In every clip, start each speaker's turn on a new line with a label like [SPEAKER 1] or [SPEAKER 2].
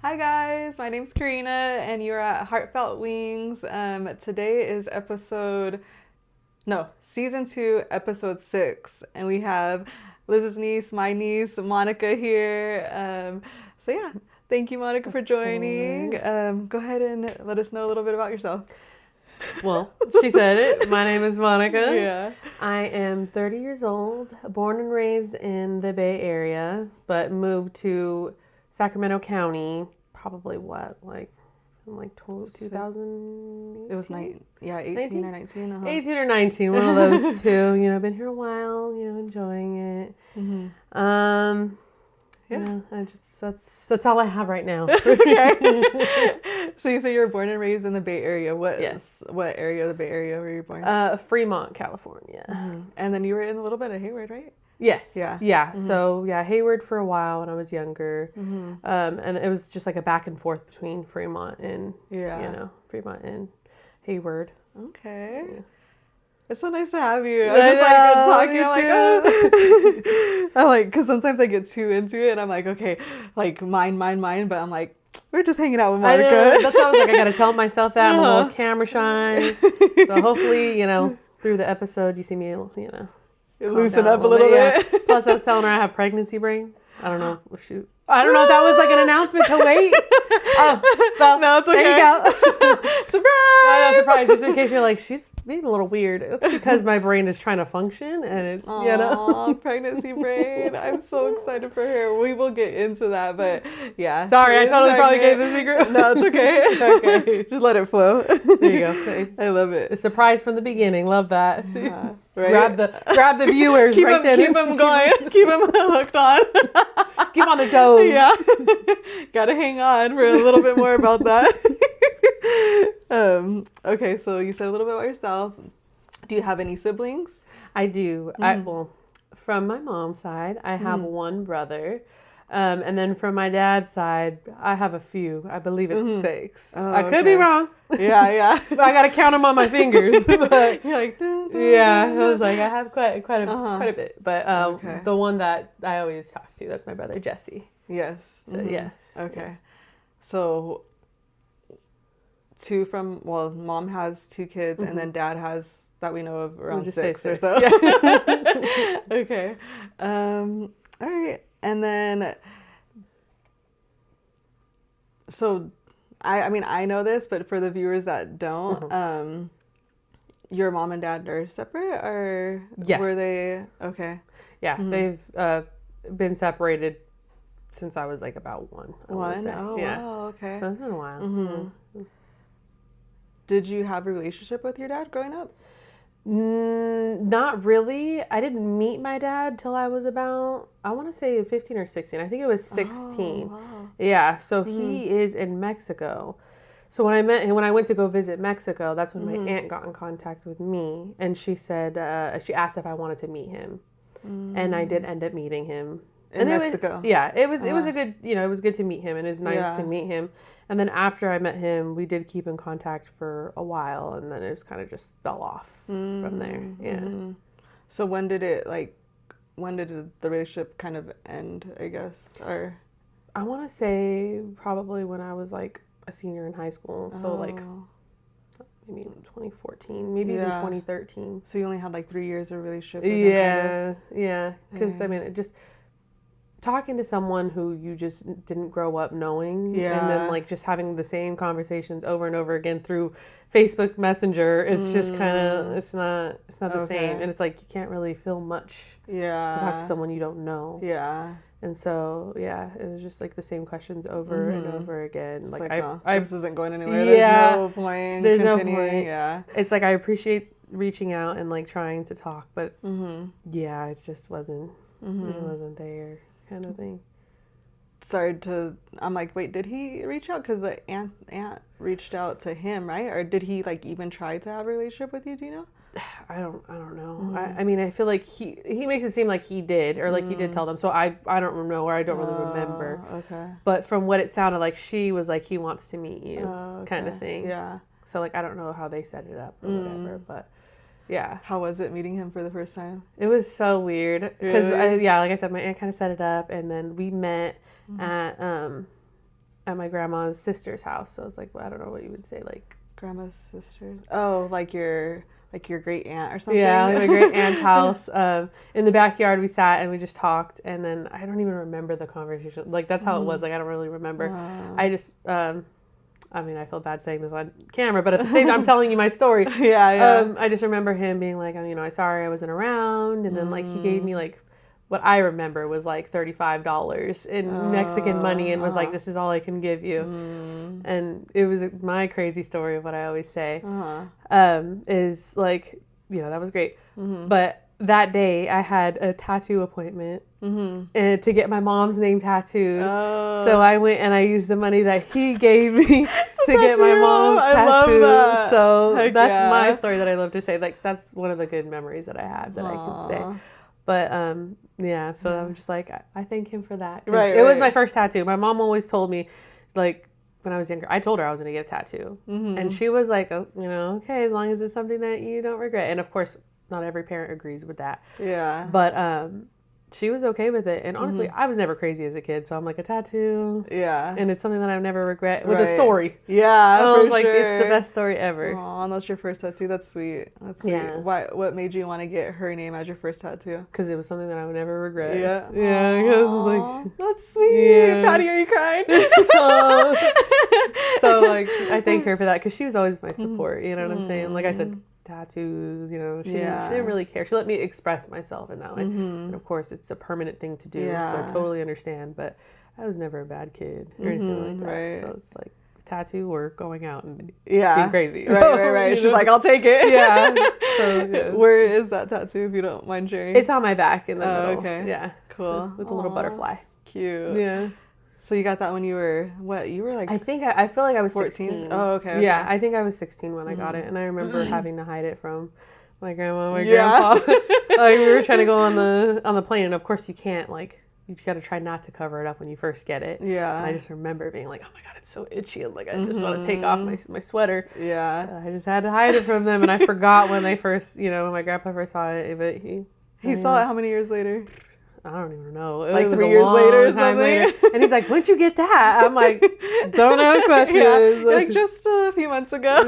[SPEAKER 1] Hi guys, my name's Karina and you're at Heartfelt Wings. Today is season 2, episode 6, and we have Liz's niece, my niece, Monica here. Thank you, Monica, for joining. Go ahead and let us know a little bit about yourself.
[SPEAKER 2] Well, she said it. My name is Monica.
[SPEAKER 1] Yeah.
[SPEAKER 2] I am 30 years old, born and raised in the Bay Area, but moved to Sacramento County, probably like 2000.
[SPEAKER 1] It was 18 or 19. Uh-huh.
[SPEAKER 2] 18 or 19, one of those two. Been here a while, enjoying it.
[SPEAKER 1] Mm-hmm.
[SPEAKER 2] Yeah, that's all I have right now.
[SPEAKER 1] Okay. So you say you were born and raised in the Bay Area.
[SPEAKER 2] Yes.
[SPEAKER 1] What area of the Bay Area were you born?
[SPEAKER 2] Fremont, California.
[SPEAKER 1] Mm-hmm. And then you were in a little bit of Hayward, right?
[SPEAKER 2] Yes.
[SPEAKER 1] Yeah.
[SPEAKER 2] Mm-hmm. So Hayward for a while when I was younger.
[SPEAKER 1] Mm-hmm.
[SPEAKER 2] And it was just like a back and forth between Fremont and Fremont and Hayward.
[SPEAKER 1] Okay.
[SPEAKER 2] Yeah.
[SPEAKER 1] It's so nice to have you. I'm just talking. I'm like, because sometimes I get too into it, and I'm like, okay, like mine. But I'm like, we're just hanging out with Monica.
[SPEAKER 2] That's why I was like, I gotta tell myself that. I'm a little camera shy. So hopefully, through the episode, you see me,
[SPEAKER 1] loosen up a little bit.
[SPEAKER 2] Yeah. Plus, I was telling her I have pregnancy brain. I don't know if that was like an announcement to wait. Oh, well,
[SPEAKER 1] no, it's okay.
[SPEAKER 2] There you go.
[SPEAKER 1] Surprise!
[SPEAKER 2] No, surprise. Just in case you're like, she's being a little weird. That's because my brain is trying to function, and it's
[SPEAKER 1] pregnancy brain. I'm so excited for her. We will get into that, but yeah.
[SPEAKER 2] Sorry, I totally probably gave the secret.
[SPEAKER 1] No, it's okay.
[SPEAKER 2] It's okay.
[SPEAKER 1] Just let it flow.
[SPEAKER 2] There you go.
[SPEAKER 1] I love it.
[SPEAKER 2] A surprise from the beginning. Love that.
[SPEAKER 1] Yeah. Right?
[SPEAKER 2] Grab the viewers
[SPEAKER 1] keep
[SPEAKER 2] right
[SPEAKER 1] them,
[SPEAKER 2] there.
[SPEAKER 1] Keep them going. Keep them hooked on.
[SPEAKER 2] Keep on the toes.
[SPEAKER 1] Yeah. Gotta hang on for a little bit more about that. Okay, so you said a little bit about yourself. Do you have any siblings?
[SPEAKER 2] I do. From my mom's side, I have one brother. And then from my dad's side, I have a few. I believe it's 6.
[SPEAKER 1] Oh,
[SPEAKER 2] I could be wrong.
[SPEAKER 1] Yeah.
[SPEAKER 2] But I gotta count them on my fingers. But
[SPEAKER 1] you're like,
[SPEAKER 2] I was like, I have quite a bit. But
[SPEAKER 1] okay.
[SPEAKER 2] The one that I always talk to, that's my brother Jesse.
[SPEAKER 1] Yes.
[SPEAKER 2] So yes.
[SPEAKER 1] Okay. Yeah. So mom has 2 kids, and then dad has, that we know of, around 6 or so.
[SPEAKER 2] Yeah.
[SPEAKER 1] Okay. All right. And then, so I know this, but for the viewers that don't, your mom and dad are separate, or
[SPEAKER 2] yes.
[SPEAKER 1] Were they? Okay.
[SPEAKER 2] Yeah, they've been separated since I was like about 1.
[SPEAKER 1] One? Oh,
[SPEAKER 2] yeah.
[SPEAKER 1] Wow. Okay.
[SPEAKER 2] So it's been a while.
[SPEAKER 1] Mm-hmm. Did you have a relationship with your dad growing up?
[SPEAKER 2] Not really. I didn't meet my dad till I was about, I want to say 15 or 16. I think it was 16.
[SPEAKER 1] Oh, wow.
[SPEAKER 2] Yeah. So he is in Mexico. So when I went to go visit Mexico, that's when my aunt got in contact with me, and she said, she asked if I wanted to meet him, and I did end up meeting him.
[SPEAKER 1] In Mexico.
[SPEAKER 2] It was a good, it was good to meet him, and it was nice to meet him. And then after I met him, we did keep in contact for a while, and then it just kind of just fell off from there. Yeah.
[SPEAKER 1] Mm-hmm. So when did the relationship kind of end, I guess? Or
[SPEAKER 2] I want to say probably when I was like a senior in high school. So like maybe 2014, maybe even 2013.
[SPEAKER 1] So you only had like 3 years of relationship with
[SPEAKER 2] him,
[SPEAKER 1] kind of?
[SPEAKER 2] Yeah. Because it just talking to someone who you just didn't grow up knowing, and then like just having the same conversations over and over again through Facebook Messenger, it's just kind of it's not the same, and it's like you can't really feel much to talk to someone you don't know. And so it was just like the same questions over and over again. Like I
[SPEAKER 1] this isn't going anywhere. There's no point.
[SPEAKER 2] There's
[SPEAKER 1] continuing.
[SPEAKER 2] No point.
[SPEAKER 1] Yeah.
[SPEAKER 2] It's like I appreciate reaching out and like trying to talk, but it just wasn't. It wasn't there. Kind of thing.
[SPEAKER 1] I'm like, wait, did he reach out? Because the aunt reached out to him, right? Or did he like even try to have a relationship with you? Do you know?
[SPEAKER 2] I don't know. I mean, I feel like he makes it seem like he did, or like he did tell them. So I don't know, or I don't really remember.
[SPEAKER 1] Okay.
[SPEAKER 2] But from what it sounded like, she was like, he wants to meet you, kind of thing.
[SPEAKER 1] Yeah.
[SPEAKER 2] So like, I don't know how they set it up or whatever, but. Yeah.
[SPEAKER 1] How was it meeting him for the first time?
[SPEAKER 2] It was so weird because, like I said, my aunt kind of set it up, and then we met at at my grandma's sister's house. So it's like, well, I don't know what you would say, like
[SPEAKER 1] grandma's sister. Oh, like your great aunt or something.
[SPEAKER 2] Yeah, like my great aunt's house. In the backyard, we sat and we just talked. And then I don't even remember the conversation. Like that's how it was. Like I don't really remember. I just. I mean, I feel bad saying this on camera, but at the same time, I'm telling you my story.
[SPEAKER 1] Yeah.
[SPEAKER 2] I just remember him being like, I'm sorry I wasn't around. And then, like, he gave me, like, what I remember was, like, $35 in Mexican money and was like, this is all I can give you. And it was my crazy story of what I always say is, like, that was great. But that day, I had a tattoo appointment and to get my mom's name tattooed. So I went and I used the money that he gave me to get my mom's tattoo. That. So that's my story that I love to say. Like that's one of the good memories that I have that I can say. But so I'm just like I thank him for that. It was my first tattoo. My mom always told me, like when I was younger, I told her I was gonna get a tattoo, and she was like, oh, okay, as long as it's something that you don't regret. And of course, not every parent agrees with that. Yeah. But she was okay with it. And honestly, I was never crazy as a kid. So I'm like, a tattoo. Yeah. And it's something that I never regret with a story.
[SPEAKER 1] Yeah.
[SPEAKER 2] And I was like, it's the best story ever.
[SPEAKER 1] Oh, and that's your first tattoo. That's sweet. That's sweet. Yeah. What made you want to get her name as your first tattoo?
[SPEAKER 2] Because it was something that I would never regret.
[SPEAKER 1] Yeah.
[SPEAKER 2] Yeah. Because it was like,
[SPEAKER 1] that's sweet. Yeah. Patty, are you crying?
[SPEAKER 2] So like, I thank her for that because she was always my support. You know what I'm saying? Like I said, tattoos, she didn't really care. She let me express myself in that way. And of course it's a permanent thing to do, so I totally understand, but I was never a bad kid or anything like that. So it's like tattoo or going out and being crazy.
[SPEAKER 1] Right. She's like, I'll take it.
[SPEAKER 2] So,
[SPEAKER 1] where is that tattoo, if you don't mind sharing?
[SPEAKER 2] It's on my back in the middle.
[SPEAKER 1] Okay.
[SPEAKER 2] Yeah.
[SPEAKER 1] Cool.
[SPEAKER 2] With a little butterfly.
[SPEAKER 1] Cute.
[SPEAKER 2] Yeah.
[SPEAKER 1] So you got that when you were, what, you were like...
[SPEAKER 2] I feel like I was
[SPEAKER 1] 14?
[SPEAKER 2] 16.
[SPEAKER 1] Oh, okay.
[SPEAKER 2] Yeah, I think I was 16 when I got it. And I remember having to hide it from my grandma, my grandpa. Like, we were trying to go on the plane. And of course you can't, like, you got to try not to cover it up when you first get it. Yeah. And I just remember being like, oh my God, it's so itchy. And like, I just want to take off my sweater. Yeah. I just had to hide it from them. And I forgot when they first, when my grandpa first saw it. But
[SPEAKER 1] he saw it how many years later?
[SPEAKER 2] I don't even know.
[SPEAKER 1] Like 3 years later or something? Later.
[SPEAKER 2] And he's like, when'd you get that? I'm like, don't have questions.
[SPEAKER 1] Like just a few months ago.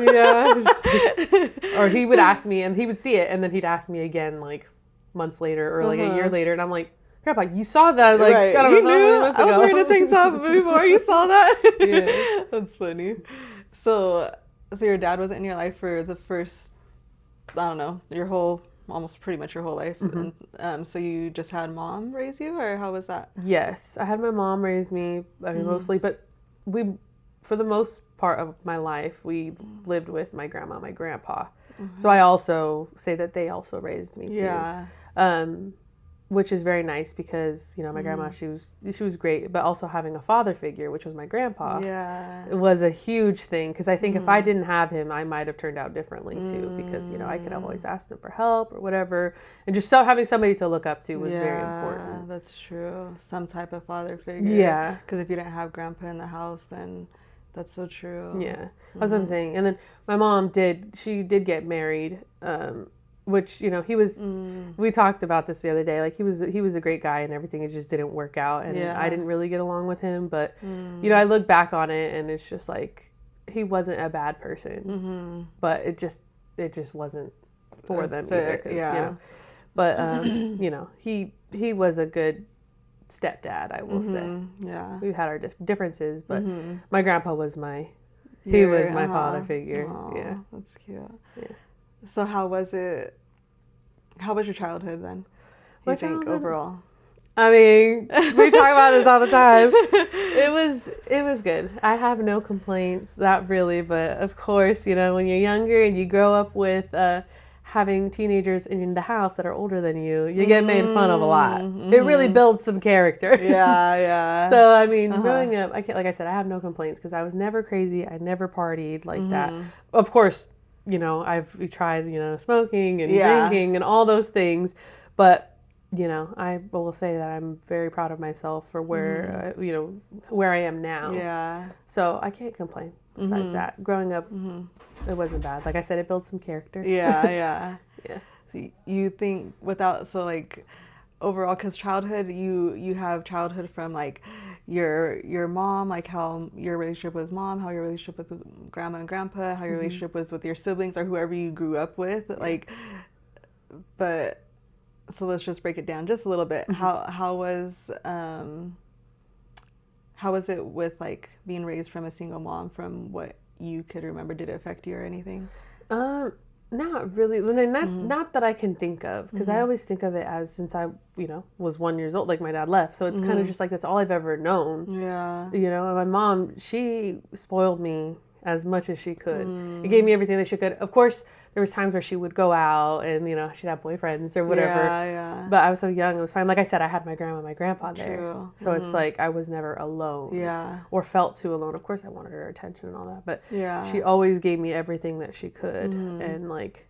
[SPEAKER 2] Or he would ask me and he would see it and then he'd ask me again like months later or like a year later. And I'm like, Grandpa, you saw that like I don't know how many months ago.
[SPEAKER 1] I was wearing a tank top before you saw that. Yeah. That's funny. So your dad wasn't in your life for the first, I don't know, almost pretty much your whole life. And, so you just had mom raise you, or how was that?
[SPEAKER 2] Yes, I had my mom raise me, I mean, mostly, but for the most part of my life, we lived with my grandma, my grandpa. So I also say that they also raised me too. Yeah. Which is very nice because, my grandma, she was great, but also having a father figure, which was my grandpa, it was a huge thing. Because I think if I didn't have him, I might have turned out differently too. Because, I could have always asked him for help or whatever. And just having somebody to look up to was very important.
[SPEAKER 1] That's true. Some type of father figure. Yeah. Because if you didn't have grandpa in the house, then that's so true.
[SPEAKER 2] Yeah. That's what I'm saying. And then my mom did get married. Which, he was, we talked about this the other day, like he was a great guy and everything, it just didn't work out and I didn't really get along with him, but, I look back on it and it's just like, he wasn't a bad person, but it just wasn't for them either, cause, but, he was a good stepdad, I will say. Yeah. We had our differences, but my grandpa was he was my father figure.
[SPEAKER 1] Aww,
[SPEAKER 2] yeah.
[SPEAKER 1] That's cute. Yeah. So how was your childhood then?
[SPEAKER 2] My
[SPEAKER 1] childhood, overall?
[SPEAKER 2] I mean, we talk about this all the time. It was good. I have no complaints, not really, but of course, when you're younger and you grow up with having teenagers in the house that are older than you get made fun of a lot. It really builds some character. Yeah. So I mean, growing up, like I said, I have no complaints because I was never crazy. I never partied like that. Of course. We tried, smoking and drinking and all those things. But, I will say that I'm very proud of myself for where, where I am now. Yeah. So I can't complain besides that. Growing up, it wasn't bad. Like I said, it built some character.
[SPEAKER 1] Yeah. So you think overall, because childhood, you have childhood from your mom, like how your relationship was mom, how your relationship with grandma and grandpa, how your relationship was with your siblings or whoever you grew up with, like, but so let's just break it down just a little bit. How was it with like being raised from a single mom from what you could remember? Did it affect you or anything?
[SPEAKER 2] Not really. Not that I can think of, because I always think of it as since I, was 1 year old, like my dad left. So it's kind of just like that's all I've ever known.
[SPEAKER 1] Yeah.
[SPEAKER 2] And my mom, she spoiled me as much as she could. It gave me everything that she could. Of course, there was times where she would go out and, she'd have boyfriends or whatever.
[SPEAKER 1] Yeah.
[SPEAKER 2] But I was so young, it was fine. Like I said, I had my grandma and my grandpa there.
[SPEAKER 1] True.
[SPEAKER 2] So it's like I was never alone.
[SPEAKER 1] Yeah.
[SPEAKER 2] Or felt too alone. Of course, I wanted her attention and all that. But
[SPEAKER 1] yeah.
[SPEAKER 2] she always gave me everything that she could. And like,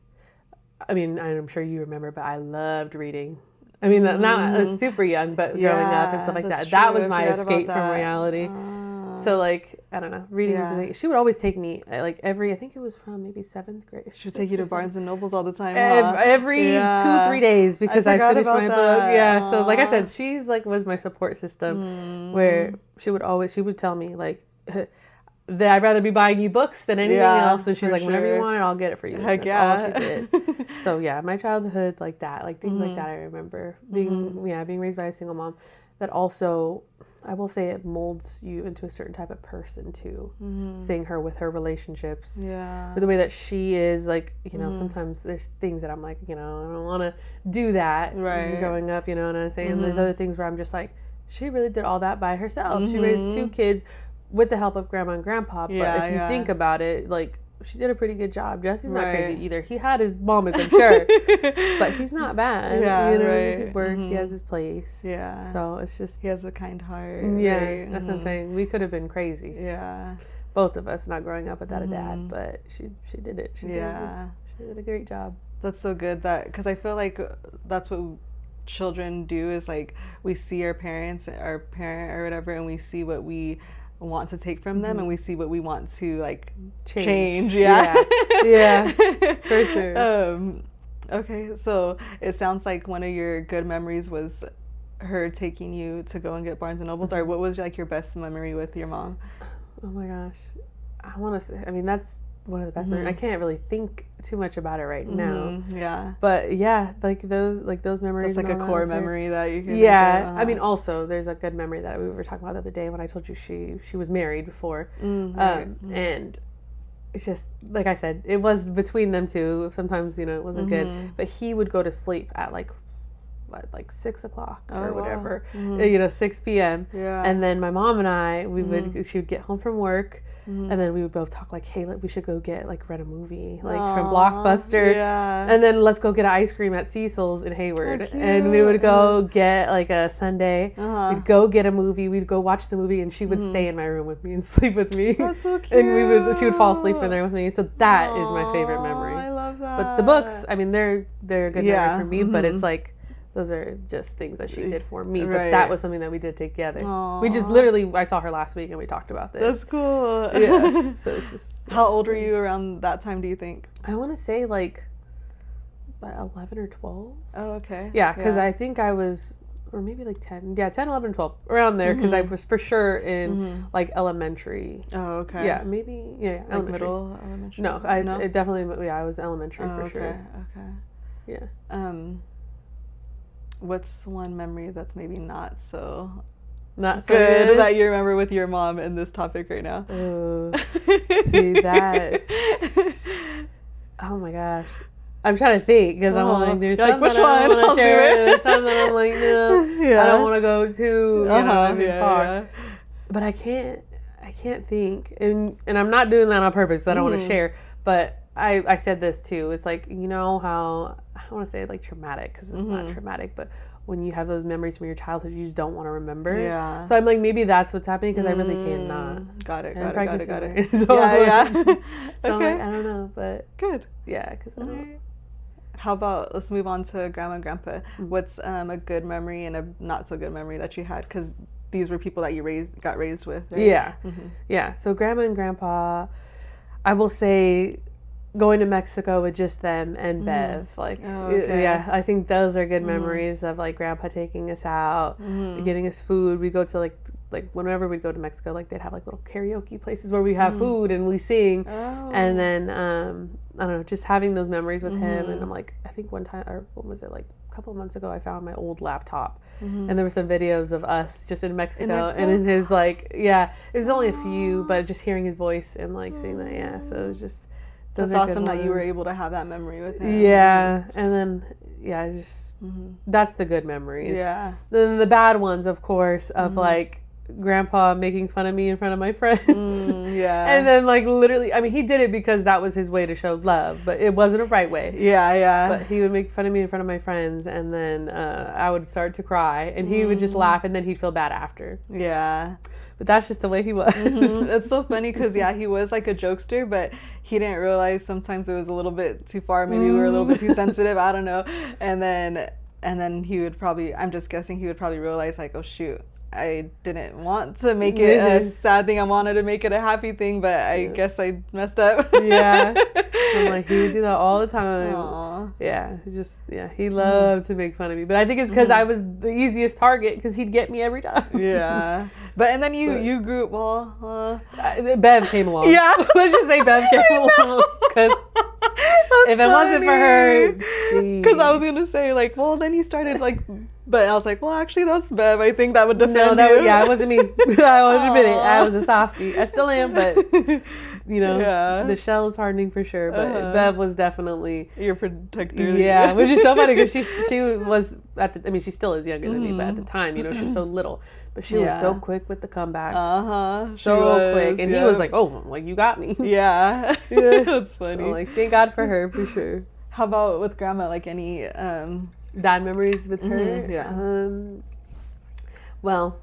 [SPEAKER 2] I mean, I'm sure you remember, but I loved reading. I mean, not super young, but growing up and stuff like that.
[SPEAKER 1] True.
[SPEAKER 2] That was my escape from reality. So like, I don't know, reading was the thing. She would always take me like I think it was from maybe 7th grade.
[SPEAKER 1] She would take you to Barnes and Nobles all the time.
[SPEAKER 2] Every 2-3 days because I finished my book. Yeah.
[SPEAKER 1] Aww.
[SPEAKER 2] So like I said, she's like was my support system where she would tell me like, that I'd rather be buying you books than anything else. And she's like, whenever you want it, I'll get it for you.
[SPEAKER 1] Heck
[SPEAKER 2] That's all she did. So yeah, my childhood like that, like things like that I remember. Being raised by a single mom. That also, I will say it molds you into a certain type of person too. Seeing her with her relationships. With the way that she is, like, sometimes there's things that I'm like, I don't want to do that growing up, you know what I'm saying? And there's other things where I'm just like, she really did all that by herself. She raised 2 kids with the help of grandma and grandpa, but if you think about it, like, she did a pretty good job. Jesse's not crazy either. He had his moments, I'm sure, but he's not bad. He works. He has his place. So it's just
[SPEAKER 1] he has a kind heart.
[SPEAKER 2] That's what I'm saying. We could have been crazy. Both of us not growing up without a dad, but she did it. She did a great job.
[SPEAKER 1] That's so good because I feel like that's what children do is like we see our parent or whatever, and we see what we want to take from them, and we see what we want to like change. Yeah,
[SPEAKER 2] for sure.
[SPEAKER 1] Okay, so it sounds like one of your good memories was her taking you to go and get Barnes and Nobles. Or what was like your best memory with your mom?
[SPEAKER 2] Oh my gosh, I want to say, I mean, that's one of the best memories. I can't really think too much about it right now. But yeah, like those memories.
[SPEAKER 1] That's like a core memory that you can.
[SPEAKER 2] I mean, also there's a good memory that we were talking about the other day when I told you she was married before, and it's just like I said, it was between them two. Sometimes it wasn't good, but he would go to sleep at like 6 o'clock or whatever, 6 p.m. And then my mom and I, she would get home from work, and then we would both talk like, hey, we should go rent a movie like from Blockbuster, and then let's go get an ice cream at Cecil's in Hayward, and we would go get like a sundae. We'd go get a movie. We'd go watch the movie, and she would stay in my room with me and sleep with me.
[SPEAKER 1] That's so cute.
[SPEAKER 2] And she would fall asleep in there with me. So that is my favorite memory.
[SPEAKER 1] I love that.
[SPEAKER 2] But the books, I mean, they're a good memory for me, but it's like, those are just things that she did for me. But that was something that we did together.
[SPEAKER 1] Aww.
[SPEAKER 2] We just literally, I saw her last week and we talked about this.
[SPEAKER 1] That's cool.
[SPEAKER 2] Yeah. So it's just.
[SPEAKER 1] How old were you around that time, do you think?
[SPEAKER 2] I want to say like 11 or 12.
[SPEAKER 1] Oh, okay.
[SPEAKER 2] Yeah, because I think I was, or maybe like 10. Yeah, 10, 11, 12. Around there, because I was for sure in like elementary.
[SPEAKER 1] Oh, okay.
[SPEAKER 2] Yeah, maybe,
[SPEAKER 1] like
[SPEAKER 2] elementary.
[SPEAKER 1] Middle elementary?
[SPEAKER 2] No, it definitely, I was elementary for sure.
[SPEAKER 1] Okay.
[SPEAKER 2] Yeah.
[SPEAKER 1] What's one memory that's maybe not so
[SPEAKER 2] good
[SPEAKER 1] that you remember with your mom in this topic right now?
[SPEAKER 2] See that? Oh my gosh, I'm trying to think because I'm like, there's some that I don't want to share. There's some that I'm like, no, I don't want to go too far. But I can't think, and I'm not doing that on purpose. So I don't want to share, but I said this too. It's like, how, I want to say like traumatic because it's not traumatic, but when you have those memories from your childhood, you just don't want to remember.
[SPEAKER 1] Yeah.
[SPEAKER 2] So I'm like, maybe that's what's happening because I really cannot.
[SPEAKER 1] Got it.
[SPEAKER 2] So,
[SPEAKER 1] yeah.
[SPEAKER 2] So I'm like, I don't know, but
[SPEAKER 1] good.
[SPEAKER 2] Yeah, because I don't.
[SPEAKER 1] How about let's move on to grandma and grandpa. What's a good memory and a not so good memory that you had? Because these were people that you got raised with, right?
[SPEAKER 2] Yeah. Yeah. So grandma and grandpa, I will say, going to Mexico with just them and Bev, like, I think those are good memories of like grandpa taking us out, getting us food. We go to like like whenever we'd go to Mexico, like they'd have like little karaoke places where we have food and we sing.
[SPEAKER 1] Oh.
[SPEAKER 2] And then I don't know, just having those memories with him. And I'm like, I think one time, or what was it, like a couple of months ago, I found my old laptop, and there were some videos of us just in Mexico, and in his like, it was only a few, but just hearing his voice and like seeing that, so it was just.
[SPEAKER 1] That's awesome that you were able to have that memory with him.
[SPEAKER 2] Yeah, and then just that's the good memories.
[SPEAKER 1] Yeah.
[SPEAKER 2] Then the bad ones, of course, of like grandpa making fun of me in front of my friends.
[SPEAKER 1] Yeah.
[SPEAKER 2] And then like literally, I mean, he did it because that was his way to show love, but it wasn't a right way.
[SPEAKER 1] Yeah.
[SPEAKER 2] But he would make fun of me in front of my friends, and then I would start to cry, and he would just laugh, and then he'd feel bad after.
[SPEAKER 1] Yeah.
[SPEAKER 2] But that's just the way he was.
[SPEAKER 1] It's so funny because he was like a jokester, but he didn't realize sometimes it was a little bit too far. Maybe we were a little bit too sensitive. I don't know. And then he would probably, I'm just guessing, he would probably realize like, oh shoot, I didn't want to make it a sad thing. I wanted to make it a happy thing, but I guess I messed up.
[SPEAKER 2] Yeah. I'm like, he would do that all the time.
[SPEAKER 1] Aww.
[SPEAKER 2] Yeah. It's just, he loved to make fun of me. But I think it's because I was the easiest target because he'd get me every time.
[SPEAKER 1] Yeah. But, and then you grew, well.
[SPEAKER 2] Bev came along.
[SPEAKER 1] Yeah.
[SPEAKER 2] Let's just say Bev came along. Because if it wasn't for her,
[SPEAKER 1] because I was going to say, like, well, then he started, like, but I was like, well, actually, that's Bev. I think that would defend you.
[SPEAKER 2] It wasn't me. I would admit it. I was a softie. I still am, but, the shell is hardening for sure. But Bev was definitely...
[SPEAKER 1] your protector.
[SPEAKER 2] Yeah, which is so funny because she was, she still is younger than me, but at the time, she was so little. But she was so quick with the comebacks. So quick. And he was like, oh, like, you got me.
[SPEAKER 1] Yeah. That's funny.
[SPEAKER 2] So, like, thank God for her, for sure.
[SPEAKER 1] How about with grandma? Like, any...
[SPEAKER 2] bad memories with her?
[SPEAKER 1] Yeah.
[SPEAKER 2] Well,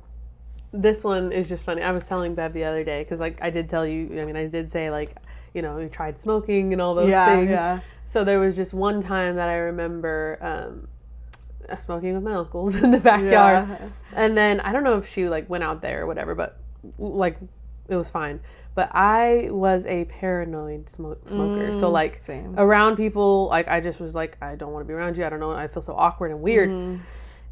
[SPEAKER 2] this one is just funny. I was telling Bev the other day, because, like, I did tell you, I did say, like, we tried smoking and all those things. Yeah. So there was just one time that I remember smoking with my uncles in the backyard. Yeah. And then, I don't know if she, like, went out there or whatever, but, like, it was fine. But I was a paranoid smoker. So, like,
[SPEAKER 1] same.
[SPEAKER 2] Around people, like, I just was like, I don't want to be around you. I don't know. I feel so awkward and weird.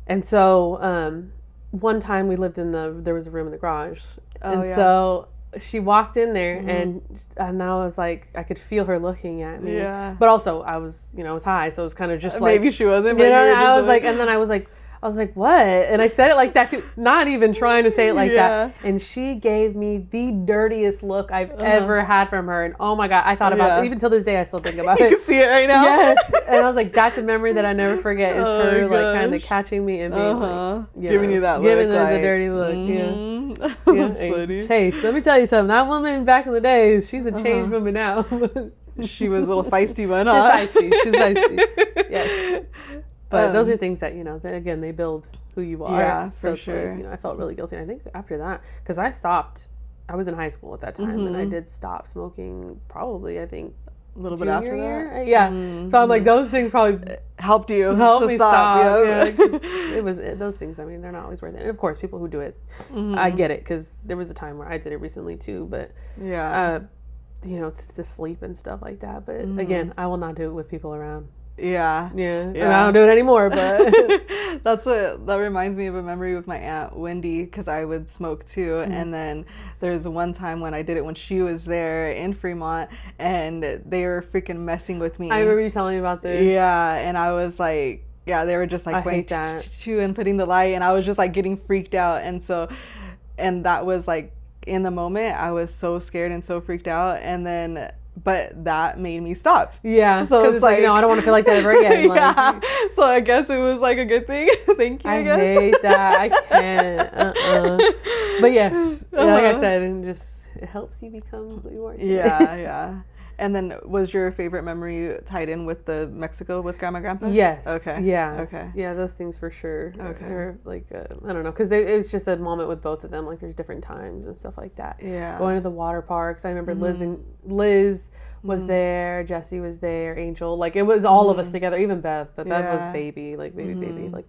[SPEAKER 2] And so, one time we lived there was a room in the garage. So she walked in there and I was like, I could feel her looking at me. Yeah. But also I was, I was high. So it was kind of just like.
[SPEAKER 1] Maybe she wasn't. But
[SPEAKER 2] I was like, and then I was like, what? And I said it like that too, not even trying to say it like that. And she gave me the dirtiest look I've ever had from her. And oh my God, I thought about it. Even till this day, I still think about it.
[SPEAKER 1] You can see it right now.
[SPEAKER 2] Yes. And I was like, that's a memory that I never forget is her like kind of catching me and being like,
[SPEAKER 1] giving you that look.
[SPEAKER 2] Giving the dirty look. Yeah.
[SPEAKER 1] That's funny.
[SPEAKER 2] Changed. Let me tell you something. That woman back in the days, she's a changed woman now.
[SPEAKER 1] She was a little feisty one,
[SPEAKER 2] huh? She's feisty. Yes. But those are things that, again, they build who you are.
[SPEAKER 1] Yeah,
[SPEAKER 2] so
[SPEAKER 1] for sure.
[SPEAKER 2] Like, I felt really guilty. And I think after that, because I was in high school at that time, and I did stop smoking probably, I think,
[SPEAKER 1] a little bit after that.
[SPEAKER 2] Yeah. So I'm like, those things probably
[SPEAKER 1] helped me
[SPEAKER 2] stop. Yeah, it was those things. I mean, they're not always worth it. And of course, people who do it, I get it, because there was a time where I did it recently too. But it's to sleep and stuff like that. But again, I will not do it with people around.
[SPEAKER 1] Yeah.
[SPEAKER 2] And I don't do it anymore, but
[SPEAKER 1] that reminds me of a memory with my aunt Wendy, because I would smoke too. And then there's one time when I did it when she was there in Fremont, and they were freaking messing with me.
[SPEAKER 2] I remember you telling me about this.
[SPEAKER 1] Yeah, and I was like, they were just like
[SPEAKER 2] hate that.
[SPEAKER 1] And putting the light, and I was just like getting freaked out. And that was like, in the moment I was so scared and so freaked out, but that made me stop.
[SPEAKER 2] Yeah. So it's like, I don't want to feel like that ever again.
[SPEAKER 1] Yeah. So I guess it was like a good thing. Thank you, I guess.
[SPEAKER 2] I hate that. I can't. But yes, like I said, and just, it helps you become who you are today.
[SPEAKER 1] Yeah. And then was your favorite memory tied in with the Mexico with Grandma, Grandpa?
[SPEAKER 2] Yes.
[SPEAKER 1] Okay.
[SPEAKER 2] Yeah.
[SPEAKER 1] Okay.
[SPEAKER 2] Yeah, those things for sure.
[SPEAKER 1] Okay.
[SPEAKER 2] Or like, I don't know, because it was just a moment with both of them. Like, there's different times and stuff like that.
[SPEAKER 1] Yeah.
[SPEAKER 2] Going to the water parks. I remember Liz was there, Jessie was there, Angel. Like, it was all of us together, even Bev. But Bev was baby. Like,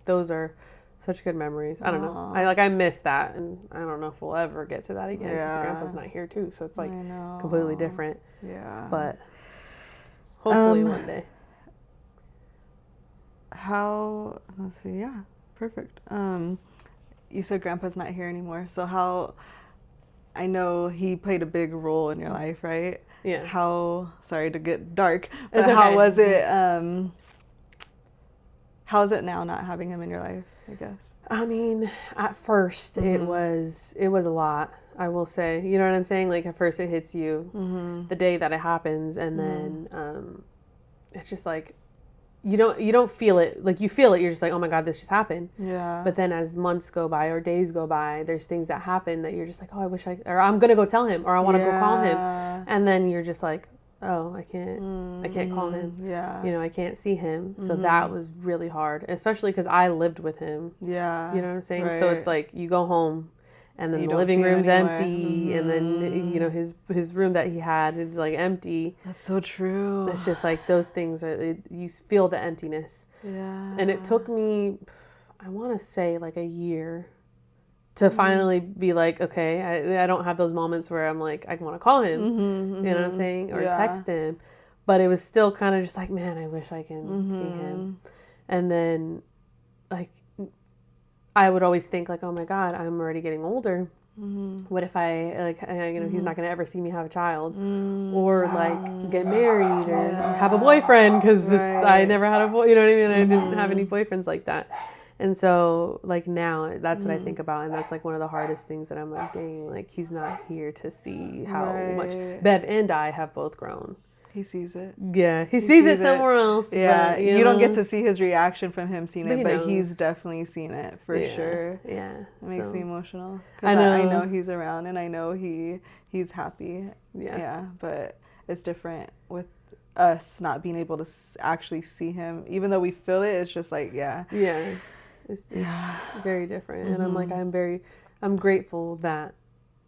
[SPEAKER 2] those are such good memories. I don't know. I miss that, and I don't know if we'll ever get to that again, because Grandpa's not here too, so it's like completely different.
[SPEAKER 1] Yeah.
[SPEAKER 2] But hopefully one day.
[SPEAKER 1] Let's see. Yeah. Perfect. you said grandpa's not here anymore. So how, I know he played a big role in your life, right?
[SPEAKER 2] Yeah.
[SPEAKER 1] How, sorry to get dark, but
[SPEAKER 2] It's okay.
[SPEAKER 1] how was it, how is it now not having him in your life, I guess?
[SPEAKER 2] I mean, at first it was a lot, I will say. You know what I'm saying? Like at first it hits you the day that it happens, and then it's just like you don't feel it. Like you feel it, you're just like, oh my God, this just happened.
[SPEAKER 1] Yeah.
[SPEAKER 2] But then as months go by or days go by, there's things that happen that you're just like, oh, I wish or I'm gonna go tell him, or I want to go call him, and then you're just like, oh, I can't call him.
[SPEAKER 1] Yeah.
[SPEAKER 2] You know, I can't see him. So that was really hard, especially because I lived with him.
[SPEAKER 1] Yeah.
[SPEAKER 2] You know what I'm saying?
[SPEAKER 1] Right.
[SPEAKER 2] So it's like you go home and then
[SPEAKER 1] You
[SPEAKER 2] the
[SPEAKER 1] don't
[SPEAKER 2] living
[SPEAKER 1] see him
[SPEAKER 2] room's
[SPEAKER 1] anymore.
[SPEAKER 2] empty, and then, you know, his room that he had is like empty.
[SPEAKER 1] That's so true.
[SPEAKER 2] It's just like those things, you feel the emptiness.
[SPEAKER 1] Yeah.
[SPEAKER 2] And it took me, I want to say like a year to finally be like, okay, I don't have those moments where I'm like, I want to call him, you know what I'm saying? Or text him. But it was still kind of just like, man, I wish I can see him. And then like, I would always think like, oh my God, I'm already getting older. What if I like, you know, he's not going to ever see me have a child, or like get married, or have a boyfriend, because I never had a boy. You know what I mean? I didn't have any boyfriends like that. And so like now that's what I think about, and that's like one of the hardest things that I'm like, dang, like he's not here to see how much Bev and I have both grown.
[SPEAKER 1] He sees it.
[SPEAKER 2] Yeah, he sees it somewhere else.
[SPEAKER 1] Yeah,
[SPEAKER 2] but,
[SPEAKER 1] you don't get to see his reaction from him seeing it, but he's
[SPEAKER 2] knows.
[SPEAKER 1] definitely seen it for sure.
[SPEAKER 2] Yeah,
[SPEAKER 1] It makes me emotional. 'Cause
[SPEAKER 2] I know.
[SPEAKER 1] I know he's around, and I know he's happy. Yeah, but it's different with us not being able to actually see him, even though we feel it. It's just like
[SPEAKER 2] it's very different, and I'm like, I'm grateful that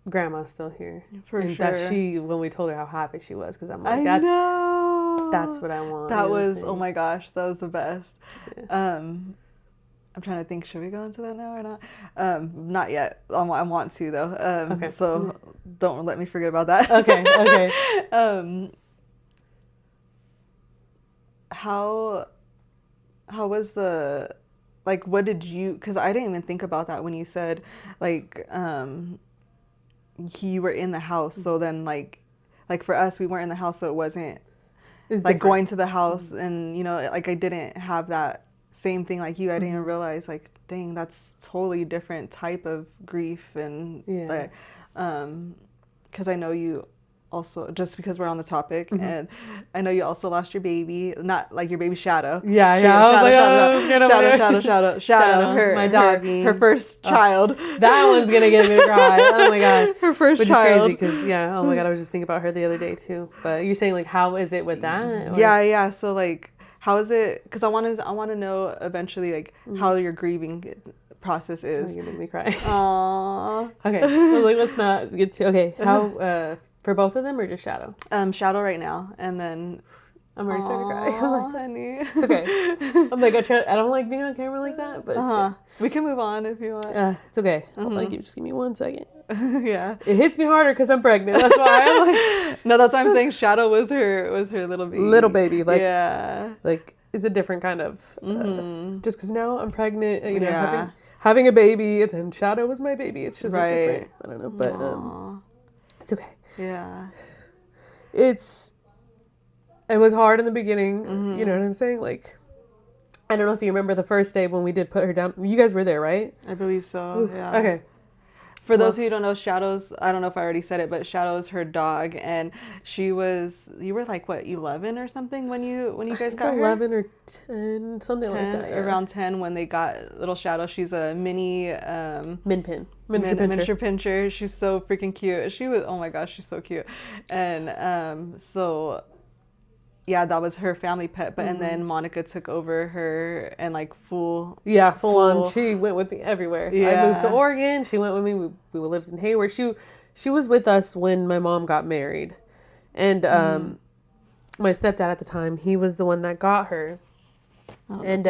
[SPEAKER 2] Grandma's still here,
[SPEAKER 1] for
[SPEAKER 2] and
[SPEAKER 1] sure.
[SPEAKER 2] that when we told her how happy she was, because I'm like,
[SPEAKER 1] know.
[SPEAKER 2] That's what I want.
[SPEAKER 1] That
[SPEAKER 2] you know
[SPEAKER 1] was, oh my gosh, that was the best.
[SPEAKER 2] Yeah.
[SPEAKER 1] I'm trying to think, should we go into that now or not? Not yet. I want to though.
[SPEAKER 2] Okay.
[SPEAKER 1] So don't let me forget about that.
[SPEAKER 2] Okay.
[SPEAKER 1] How was the, like, what did you, because I didn't even think about that when you said, like, you were in the house. So then, like for us, we weren't in the house, so it wasn't like different. Going to the house and, you know, like I didn't have that same thing like you. I didn't realize, like, dang, that's totally different type of grief. And like, because I know you also, just because we're on the topic, and I know you also lost your baby, not like your baby Shadow. Shadow, her,
[SPEAKER 2] my doggy,
[SPEAKER 1] her first child.
[SPEAKER 2] That one's gonna get me to cry. Oh my God,
[SPEAKER 1] her first
[SPEAKER 2] Which
[SPEAKER 1] child.
[SPEAKER 2] Which is crazy, because oh my God, I was just thinking about her the other day too. But you're saying, like, how is it with that? Or?
[SPEAKER 1] Yeah. So like, how is it? Because I want to know eventually, like, how your grieving process is.
[SPEAKER 2] Oh, you're making me cry.
[SPEAKER 1] Aww.
[SPEAKER 2] Okay, well, like, let's not get too. Okay, how for both of them, or just Shadow?
[SPEAKER 1] Shadow right now, and then
[SPEAKER 2] I'm already starting to cry. I'm like,
[SPEAKER 1] honey.
[SPEAKER 2] It's okay. I'm like, I don't like being on camera like that, but it's okay.
[SPEAKER 1] We can move on if you want.
[SPEAKER 2] It's okay. Hold on, just give me 1 second.
[SPEAKER 1] Yeah.
[SPEAKER 2] It hits me harder because I'm pregnant. That's why I'm like.
[SPEAKER 1] No, that's why I'm saying Shadow was her little baby.
[SPEAKER 2] Little baby, like like it's a different kind of. Just because now I'm pregnant, you know, having a baby, and then Shadow was my baby. It's just like different. I don't know, but it's okay.
[SPEAKER 1] Yeah.
[SPEAKER 2] It was hard in the beginning. You know what I'm saying? Like, I don't know if you remember the first day when we did put her down. You guys were there, right?
[SPEAKER 1] I believe so.
[SPEAKER 2] Oof.
[SPEAKER 1] Yeah.
[SPEAKER 2] Okay.
[SPEAKER 1] For those of you who don't know, Shadow's, I don't know if I already said it, but Shadow's her dog, and you were like, what, 11 or something when you guys got her?
[SPEAKER 2] 11 or 10, something
[SPEAKER 1] 10,
[SPEAKER 2] like that. Yeah.
[SPEAKER 1] Around 10 when they got little Shadow. She's a mini miniature pincher. She's so freaking cute. She was, oh my gosh, she's so cute. And so yeah, that was her family pet, but and then Monica took over her and like full
[SPEAKER 2] on. She went with me everywhere.
[SPEAKER 1] Yeah.
[SPEAKER 2] I moved to Oregon. She went with me. We lived in Hayward. She was with us when my mom got married, and my stepdad at the time, he was the one that got her, and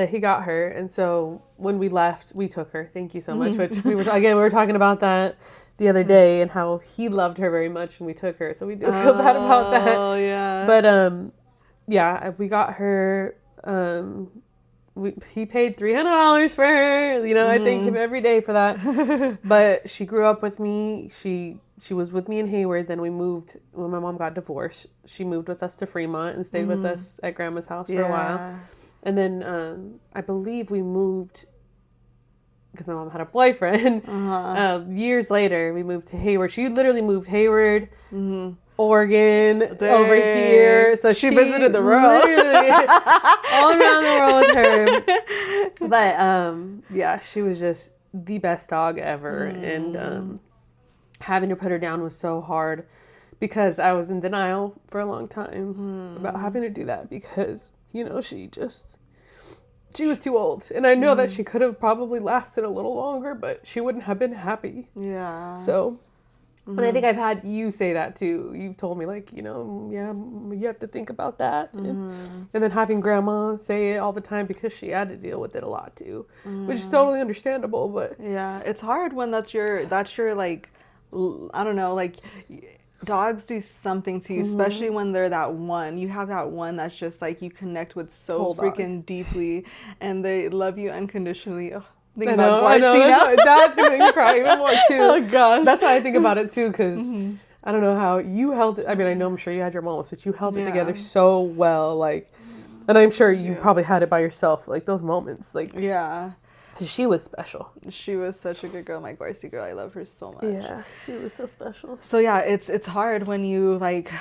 [SPEAKER 2] he got her. And so when we left, we took her. Thank you so much. Which we were talking about that the other day, and how he loved her very much, and we took her, so we do feel bad about that.
[SPEAKER 1] Oh yeah.
[SPEAKER 2] But we got her he paid $300 for her. You know, I thank him every day for that. But she grew up with me. She was with me in Hayward. Then we moved when my mom got divorced. She moved with us to Fremont and stayed with us at Grandma's house for a while. And then I believe we moved because my mom had a boyfriend. Years later, we moved to Hayward. She literally moved Hayward, Oregon, over here. So she
[SPEAKER 1] visited the world.
[SPEAKER 2] Literally all around the world with her. But yeah, she was just the best dog ever. And having to put her down was so hard because I was in denial for a long time about having to do that because, you know, she was too old. And I know that she could have probably lasted a little longer, but she wouldn't have been happy.
[SPEAKER 1] Yeah.
[SPEAKER 2] So, and I think I've had you say that too. You've told me, like, you know, yeah, you have to think about that. And then having Grandma say it all the time because she had to deal with it a lot too, which is totally understandable. But
[SPEAKER 1] yeah, it's hard when that's your like, I don't know, like, dogs do something to you, especially when they're that one. You have that one that's just like you connect with so
[SPEAKER 2] Soul
[SPEAKER 1] freaking
[SPEAKER 2] dog.
[SPEAKER 1] deeply, and they love you unconditionally. Oh, think
[SPEAKER 2] I
[SPEAKER 1] about
[SPEAKER 2] know. That's gonna make me cry even more too.
[SPEAKER 1] Oh God,
[SPEAKER 2] that's why I think about it too, because I don't know how you held it. I mean, I know I'm sure you had your moments, but you held it together so well, like, and I'm sure you probably had it by yourself, like those moments, like she was special.
[SPEAKER 1] She was such a good girl, my Gorsey girl. I love her so much.
[SPEAKER 2] Yeah, she was so special.
[SPEAKER 1] So yeah, it's hard when you're like,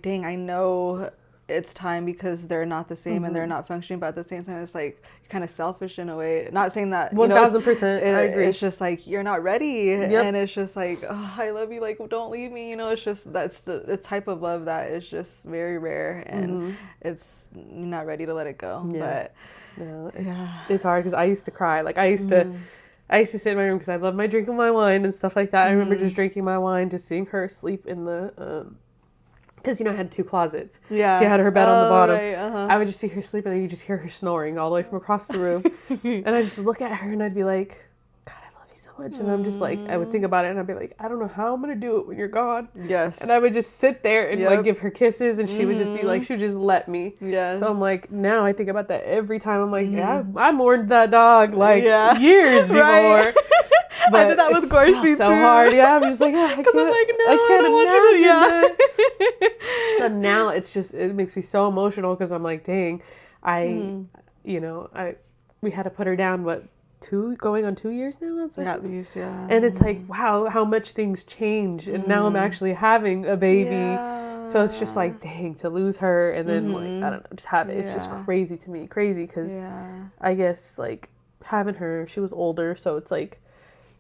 [SPEAKER 1] dang, I know it's time because they're not the same and they're not functioning, but at the same time, it's like you're kind of selfish in a way. Not saying that
[SPEAKER 2] 1000%. I agree.
[SPEAKER 1] It's just like you're not ready, and it's just like, oh, I love you, like don't leave me. You know, it's just that's the type of love that is just very rare, and it's you're not ready to let it go. But
[SPEAKER 2] no, it's hard because I used to cry. Like I used to sit in my room because I love my drinking my wine and stuff like that. I remember just drinking my wine, just seeing her sleep in the because you know I had 2 closets. Yeah, she had her bed on the bottom. Right, I would just see her sleep, and then you just hear her snoring all the way from across the room. And I just look at her, and I'd be like, God, I love you so much. And I'm just like, I would think about it, and I'd be like, I don't know how I'm gonna do it when you're gone. Yes. And I would just sit there and like give her kisses, and she would just be like, she would just let me. Yes. So I'm like, now I think about that every time. I'm like, yeah, I mourned that dog like years before. Right. But I did that with Gorsey so hard. Yeah, I'm just like, I can't, I'm like, no, I can't imagine that. So now it's just, it makes me so emotional because I'm like, dang, you know, we had to put her down, going on 2 years now? It's like, at least, yeah. And it's like, wow, how much things change. And now I'm actually having a baby. Yeah. So it's just like, dang, to lose her and then like, I don't know, just have it. It's just crazy to me. Crazy because I guess like having her, she was older. So it's like,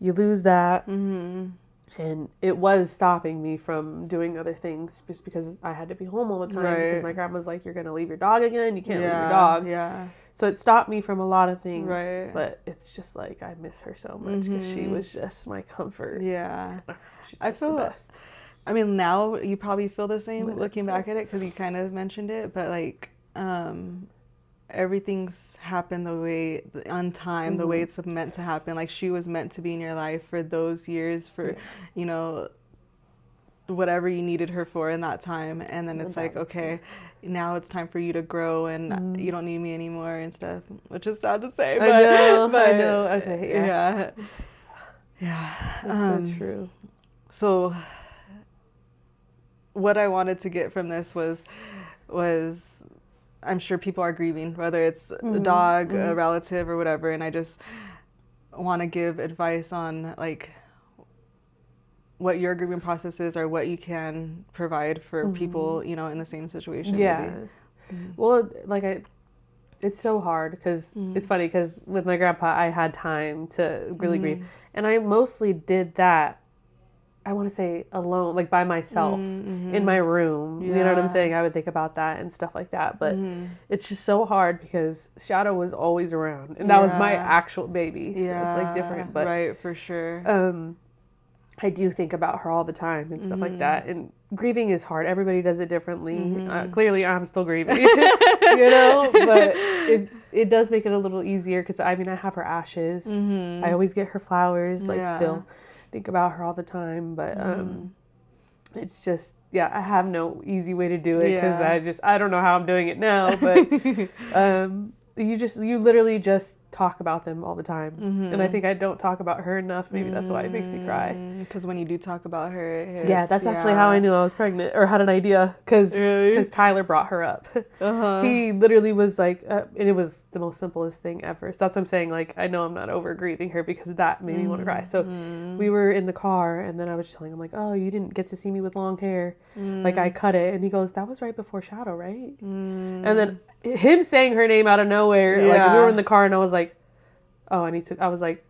[SPEAKER 2] you lose that. And it was stopping me from doing other things just because I had to be home all the time because my grandma's like, you're going to leave your dog again. You can't leave your dog. Yeah. So it stopped me from a lot of things. Right. But it's just like, I miss her so much because she was just my comfort. Yeah. I feel the best.
[SPEAKER 1] I mean, now you probably feel the same looking back at it because you kind of mentioned it, but like, everything's happened the way on time, the way it's meant to happen. Like she was meant to be in your life for those years, for you know, whatever you needed her for in that time. And then it's like, okay, now it's time for you to grow and you don't need me anymore and stuff, which is sad to say. But, I know. Okay, yeah. That's so true. So what I wanted to get from this was I'm sure people are grieving, whether it's a dog, a relative, or whatever. And I just want to give advice on like what your grieving process is or what you can provide for people, you know, in the same situation.
[SPEAKER 2] Yeah. Well, like it's so hard because it's funny because with my grandpa, I had time to really grieve. And I mostly did that, I want to say alone, like by myself in my room. Yeah. You know what I'm saying? I would think about that and stuff like that. But it's just so hard because Shadow was always around. And that was my actual baby. So it's like different. But
[SPEAKER 1] right, for sure.
[SPEAKER 2] I do think about her all the time and stuff like that. And grieving is hard. Everybody does it differently. Clearly, I'm still grieving, you know? But it does make it a little easier because, I mean, I have her ashes. I always get her flowers, like still. Think about her all the time, but it's just I have no easy way to do it because I don't know how I'm doing it now, but you literally just talk about them all the time. And I think I don't talk about her enough. Maybe that's why it makes me cry.
[SPEAKER 1] Because when you do talk about her, it hits.
[SPEAKER 2] Yeah, that's actually how I knew I was pregnant, or had an idea, because Tyler brought her up. He literally was like, and it was the most simplest thing ever. So that's what I'm saying. Like, I know I'm not over grieving her, because that made me want to cry. So we were in the car, and then I was telling him, like, oh, you didn't get to see me with long hair. Like, I cut it. And he goes, that was right before Shadow, right? And then him saying her name out of nowhere, like, we were in the car, and I was like, oh, I was like,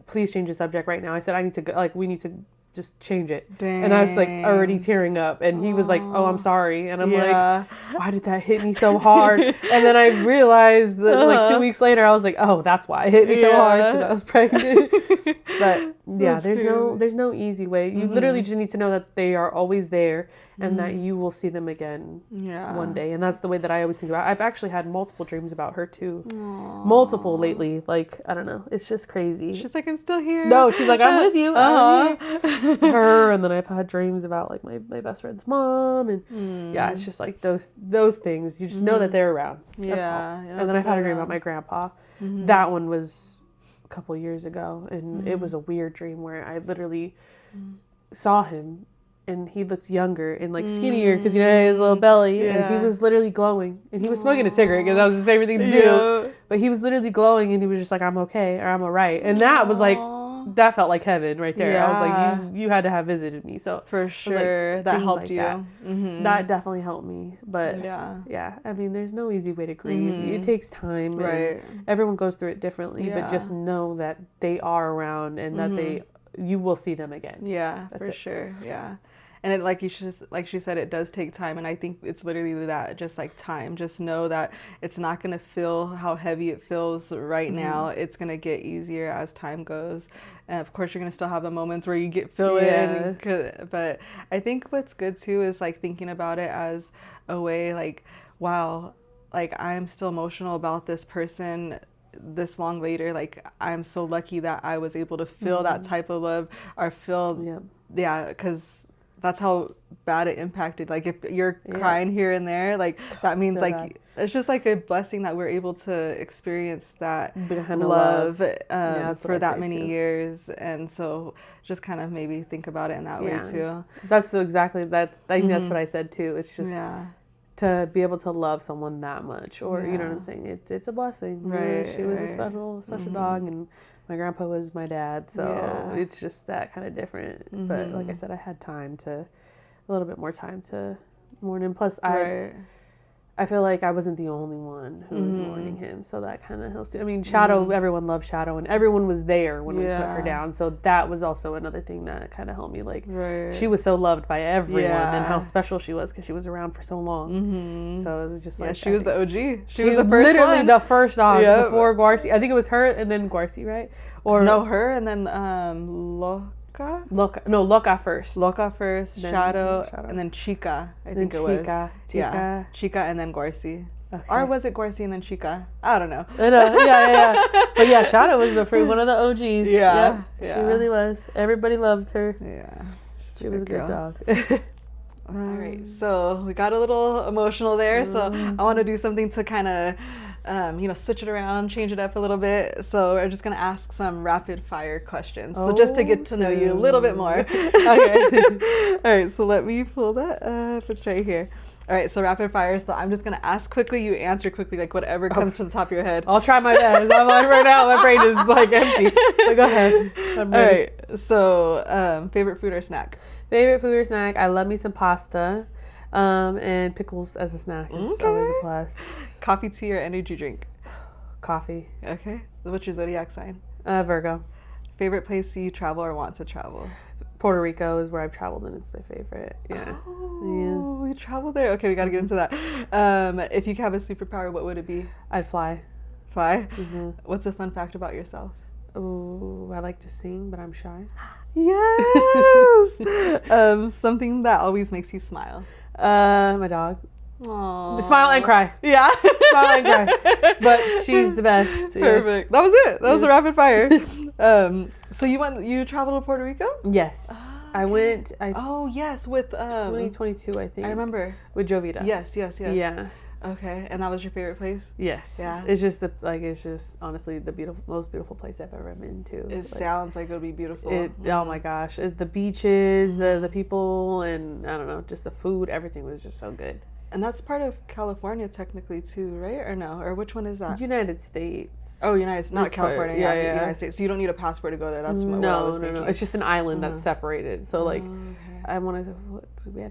[SPEAKER 2] please change the subject right now. I said, I need to go, like, we need to just change it.
[SPEAKER 1] Dang.
[SPEAKER 2] And I was like already tearing up, and he was like, oh, I'm sorry. And I'm like, why did that hit me so hard? And then I realized that like 2 weeks later, I was like, oh, that's why it hit me so hard, because I was pregnant. But yeah, there's no easy way. You literally just need to know that they are always there, and that you will see them again one day. And that's the way that I always think about it. I've actually had multiple dreams about her too. Multiple lately. Like, I don't know. It's just crazy.
[SPEAKER 1] She's like, I'm still here.
[SPEAKER 2] No, she's like, I'm with you. I'm here. Her, and then I've had dreams about like my best friend's mom, and yeah, it's just like those things. You just know that they're around. That's all. And then I've had a dream about my grandpa. That one was a couple years ago, and it was a weird dream where I literally saw him, and he looked younger and like skinnier, because he had his little belly, and he was literally glowing, and he was smoking a cigarette, because that was his favorite thing to do. But he was literally glowing, and he was just like, I'm okay, or I'm all right. And that was like, that felt like heaven right there. I was like, you had to have visited me. So
[SPEAKER 1] for sure, like, that helped
[SPEAKER 2] like
[SPEAKER 1] you.
[SPEAKER 2] That definitely helped me. But yeah, I mean, there's no easy way to grieve. It takes time.
[SPEAKER 1] Right.
[SPEAKER 2] And everyone goes through it differently. But just know that they are around, and that you will see them again.
[SPEAKER 1] Yeah, that's for sure. Yeah. And it, like she said, it does take time. And I think it's literally that, just like time. Just know that it's not going to feel how heavy it feels right now. It's going to get easier as time goes. And of course, you're going to still have the moments where you feel it. But I think what's good too is like thinking about it as a way like, wow, like I'm still emotional about this person this long later. Like, I'm so lucky that I was able to feel that type of love, or feel, because that's how bad it impacted. Like, if you're crying here and there, like, that means so like bad. It's just like a blessing that we're able to experience that love for that many years. And so just kind of maybe think about it in that way too.
[SPEAKER 2] That's exactly that. I think that's what I said too. It's just to be able to love someone that much, or you know what I'm saying? It's a blessing. Right. She was a special dog, and my grandpa was my dad, so it's just that kind of different. But like I said, I had a little bit more time to mourn him. Plus, I feel like I wasn't the only one who was mourning him, so that kind of helps too. I mean, Shadow, everyone loved Shadow, and everyone was there when we put her down, so that was also another thing that kind of helped me. Like, she was so loved by everyone, and how special she was, because she was around for so long. So it was just like,
[SPEAKER 1] she was the OG. She was the first
[SPEAKER 2] literally
[SPEAKER 1] one.
[SPEAKER 2] The first dog before Guarcy. I think it was her and then Guarcy, right? Or
[SPEAKER 1] no, her and then
[SPEAKER 2] Loca first.
[SPEAKER 1] Loca first, Shadow, and then Chica. I think it was. Chica, and then Guarcy. Okay. Or was it Guarcy and then Chica? I don't know.
[SPEAKER 2] I know. Yeah. But yeah, Shadow was one of the OGs. Yeah. She really was. Everybody loved her. Yeah. She was a good dog.
[SPEAKER 1] All right, so we got a little emotional there. So I want to do something to kind of switch it around, change it up a little bit. So we're just going to ask some rapid fire questions. So just to get to know you a little bit more. Okay. All right, so let me pull that up. It's right here. All right, so rapid fire. So I'm just going to ask quickly, you answer quickly, like whatever comes to the top of your head.
[SPEAKER 2] I'll try my best. I'm like, right now, my brain is like empty. So go ahead. I'm ready.
[SPEAKER 1] All right, so favorite food or snack?
[SPEAKER 2] Favorite food or snack? I love me some pasta. And pickles as a snack is always a plus.
[SPEAKER 1] Coffee, tea, or energy drink?
[SPEAKER 2] Coffee.
[SPEAKER 1] Okay. What's your zodiac sign?
[SPEAKER 2] Virgo.
[SPEAKER 1] Favorite place you travel or want to travel?
[SPEAKER 2] Puerto Rico is where I've traveled, and it's my favorite. Yeah.
[SPEAKER 1] Oh, you traveled there? Okay, we got to get into that. If you could have a superpower, what would it be?
[SPEAKER 2] I'd fly.
[SPEAKER 1] Fly? What's a fun fact about yourself?
[SPEAKER 2] Oh, I like to sing, but I'm shy.
[SPEAKER 1] Yes. Something that always makes you smile.
[SPEAKER 2] My dog.
[SPEAKER 1] Aww.
[SPEAKER 2] Smile and cry.
[SPEAKER 1] Yeah.
[SPEAKER 2] Smile and cry. But she's the best.
[SPEAKER 1] Perfect. That was it. That was the rapid fire. So you traveled to Puerto Rico?
[SPEAKER 2] Yes. I went.
[SPEAKER 1] Yes, with
[SPEAKER 2] 2022, I think.
[SPEAKER 1] I remember.
[SPEAKER 2] With Jovita.
[SPEAKER 1] Yes.
[SPEAKER 2] Yeah.
[SPEAKER 1] Okay, and that was your favorite place?
[SPEAKER 2] Yes.
[SPEAKER 1] Yeah.
[SPEAKER 2] It's just it's just honestly the most beautiful place I've ever been to.
[SPEAKER 1] It sounds like it'll be beautiful.
[SPEAKER 2] Oh my gosh, the beaches, the people, and I don't know, just the food. Everything was just so good.
[SPEAKER 1] And that's part of California technically too, right? Or no? Or which one is that?
[SPEAKER 2] United States.
[SPEAKER 1] Oh, not California. Yeah, United States. So you don't need a passport to go there. That's what I was thinking.
[SPEAKER 2] No. It's just an island that's separated. So like,
[SPEAKER 1] okay.
[SPEAKER 2] I wanted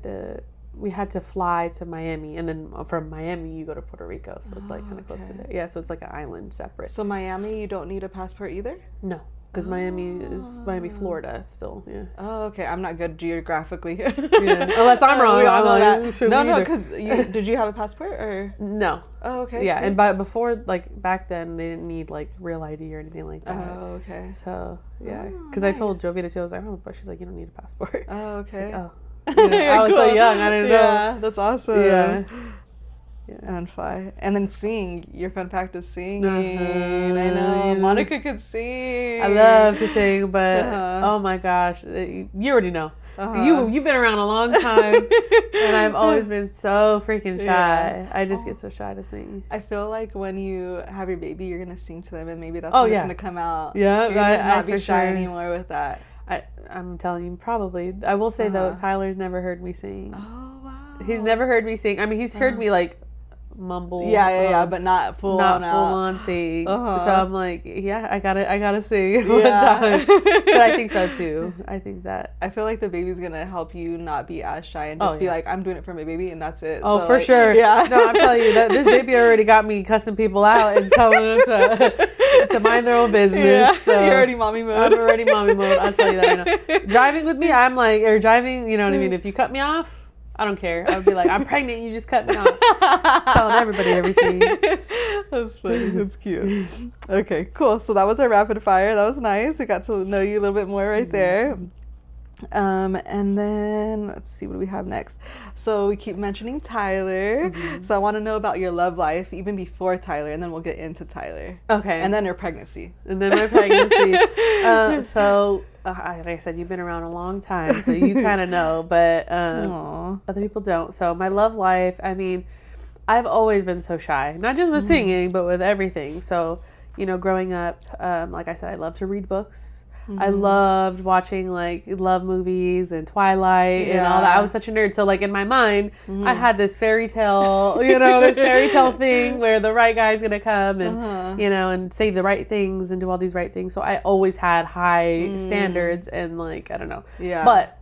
[SPEAKER 2] to. We had to fly to Miami, and then from Miami you go to Puerto Rico. So it's like kind of close to there. Yeah. So it's like an island separate.
[SPEAKER 1] So Miami, you don't need a passport either?
[SPEAKER 2] No. Because Miami is Florida still, yeah.
[SPEAKER 1] Oh, okay. I'm not good geographically.
[SPEAKER 2] Yeah. Unless I'm wrong.
[SPEAKER 1] We all know that.
[SPEAKER 2] No,
[SPEAKER 1] because did you have a passport or?
[SPEAKER 2] No.
[SPEAKER 1] Oh, okay.
[SPEAKER 2] Yeah, and before, like back then, they didn't need like real ID or anything like that.
[SPEAKER 1] Oh, okay.
[SPEAKER 2] So yeah, because I told Jovita too, I was like, oh, but she's like, you don't need a passport.
[SPEAKER 1] Oh, okay.
[SPEAKER 2] Like, oh. Yeah, I was so young, I didn't know.
[SPEAKER 1] Yeah, that's awesome.
[SPEAKER 2] Yeah.
[SPEAKER 1] And fly. And then sing. Your fun fact is singing. I know. Monica could sing.
[SPEAKER 2] I love to sing, but oh my gosh, you already know. You've been around a long time, and I've always been so freaking shy. Yeah. I just get so shy to sing.
[SPEAKER 1] I feel like when you have your baby, you're gonna sing to them, and maybe that's when it's gonna come out.
[SPEAKER 2] Yeah,
[SPEAKER 1] you're gonna not be shy anymore with that.
[SPEAKER 2] I'm telling you, probably. I will say though, Tyler's never heard me sing.
[SPEAKER 1] Oh wow.
[SPEAKER 2] He's never heard me sing. I mean, he's heard me like mumble.
[SPEAKER 1] Yeah, but not full
[SPEAKER 2] on sing. So I'm like, I gotta sing one time. But I think so too. I think that.
[SPEAKER 1] I feel like the baby's gonna help you not be as shy and just be like, I'm doing it for my baby and that's it.
[SPEAKER 2] Oh, so for sure. Yeah. No, I'm telling you that this baby already got me cussing people out and telling them to mind their own business. Yeah. So
[SPEAKER 1] you're already mommy mode.
[SPEAKER 2] I'm already mommy mode. I'll tell you that. I know. Driving with me, I'm like, or driving, you know what I mean? If you cut me off, I don't care. I would be like, I'm pregnant. You just cut me off. Telling everybody everything.
[SPEAKER 1] That's funny. That's cute. Okay, cool. So that was our rapid fire. That was nice. We got to know you a little bit more right there. And then let's see, what do we have next? So we keep mentioning Tyler. So I want to know about your love life even before Tyler, and then we'll get into Tyler.
[SPEAKER 2] Okay.
[SPEAKER 1] And then your pregnancy.
[SPEAKER 2] And then my pregnancy. Like I said, you've been around a long time, so you kind of know, but other people don't. So my love life, I mean, I've always been so shy, not just with singing, but with everything. So, you know, growing up, like I said, I love to read books. I loved watching like love movies and Twilight and all that. I was such a nerd. So like in my mind, I had this fairy tale, you know, this fairy tale thing where the right guy's going to come and, you know, and say the right things and do all these right things. So I always had high standards and like, I don't know.
[SPEAKER 1] Yeah.
[SPEAKER 2] But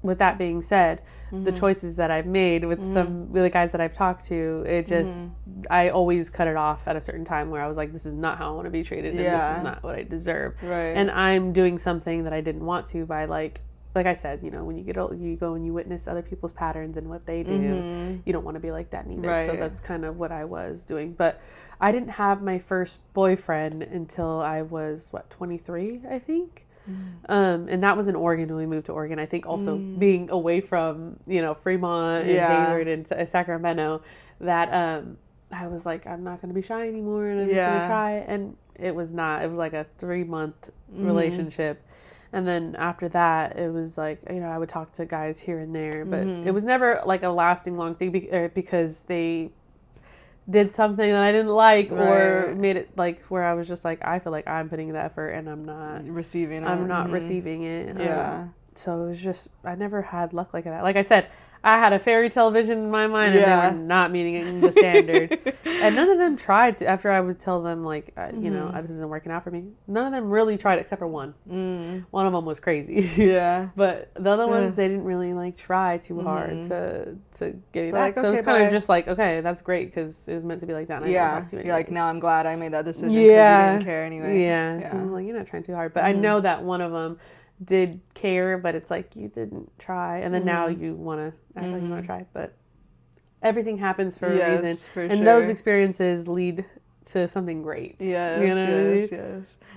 [SPEAKER 2] with that being said, the choices that I've made with some of the guys that I've talked to, it just, I always cut it off at a certain time where I was like, this is not how I want to be treated and this is not what I deserve.
[SPEAKER 1] Right.
[SPEAKER 2] And I'm doing something that I didn't want to by like I said, you know, when you get old, you go and you witness other people's patterns and what they do, you don't want to be like that neither. Right. So that's kind of what I was doing. But I didn't have my first boyfriend until I was, 23, I think. And that was in Oregon when we moved to Oregon. I think also being away from, you know, Fremont and Hayward and Sacramento, that I was like, I'm not going to be shy anymore and I'm just going to try. And it was not. It was like a 3-month relationship. And then after that, it was like, you know, I would talk to guys here and there, but it was never like a lasting long thing because they did something that I didn't like or made it like where I was just like, I feel like I'm putting the effort and I'm not
[SPEAKER 1] receiving it.
[SPEAKER 2] I'm not receiving it. So it was just, I never had luck like that. Like I said, I had a fairy tale vision in my mind and they were not meeting the standard. And none of them tried to, after I would tell them like, you know, this isn't working out for me. None of them really tried except for one. One of them was crazy. But the other ones, they didn't really like try too hard to get me back. Like, so it was kind of just like, okay, that's great because it was meant to be like that. And I didn't talk to you anyways.
[SPEAKER 1] You're like, now I'm glad I made that decision because you didn't care anyway.
[SPEAKER 2] Yeah. I'm like, you're not trying too hard. But I know that one of them did care, but it's like you didn't try, and then now you want to act like you want to try, but everything happens for a reason, and those experiences lead to something great.
[SPEAKER 1] Yes.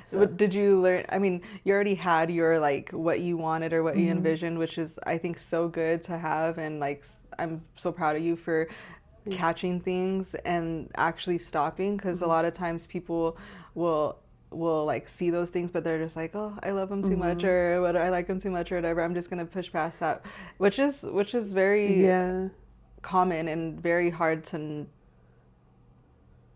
[SPEAKER 1] So what did you learn? I mean, you already had your like what you wanted or what you envisioned, which is I think so good to have, and like I'm so proud of you for catching things and actually stopping, because a lot of times people will like see those things, but they're just like, oh, I love him too much, or what, I like him too much, or whatever. I'm just gonna push past that, which is very common and very hard to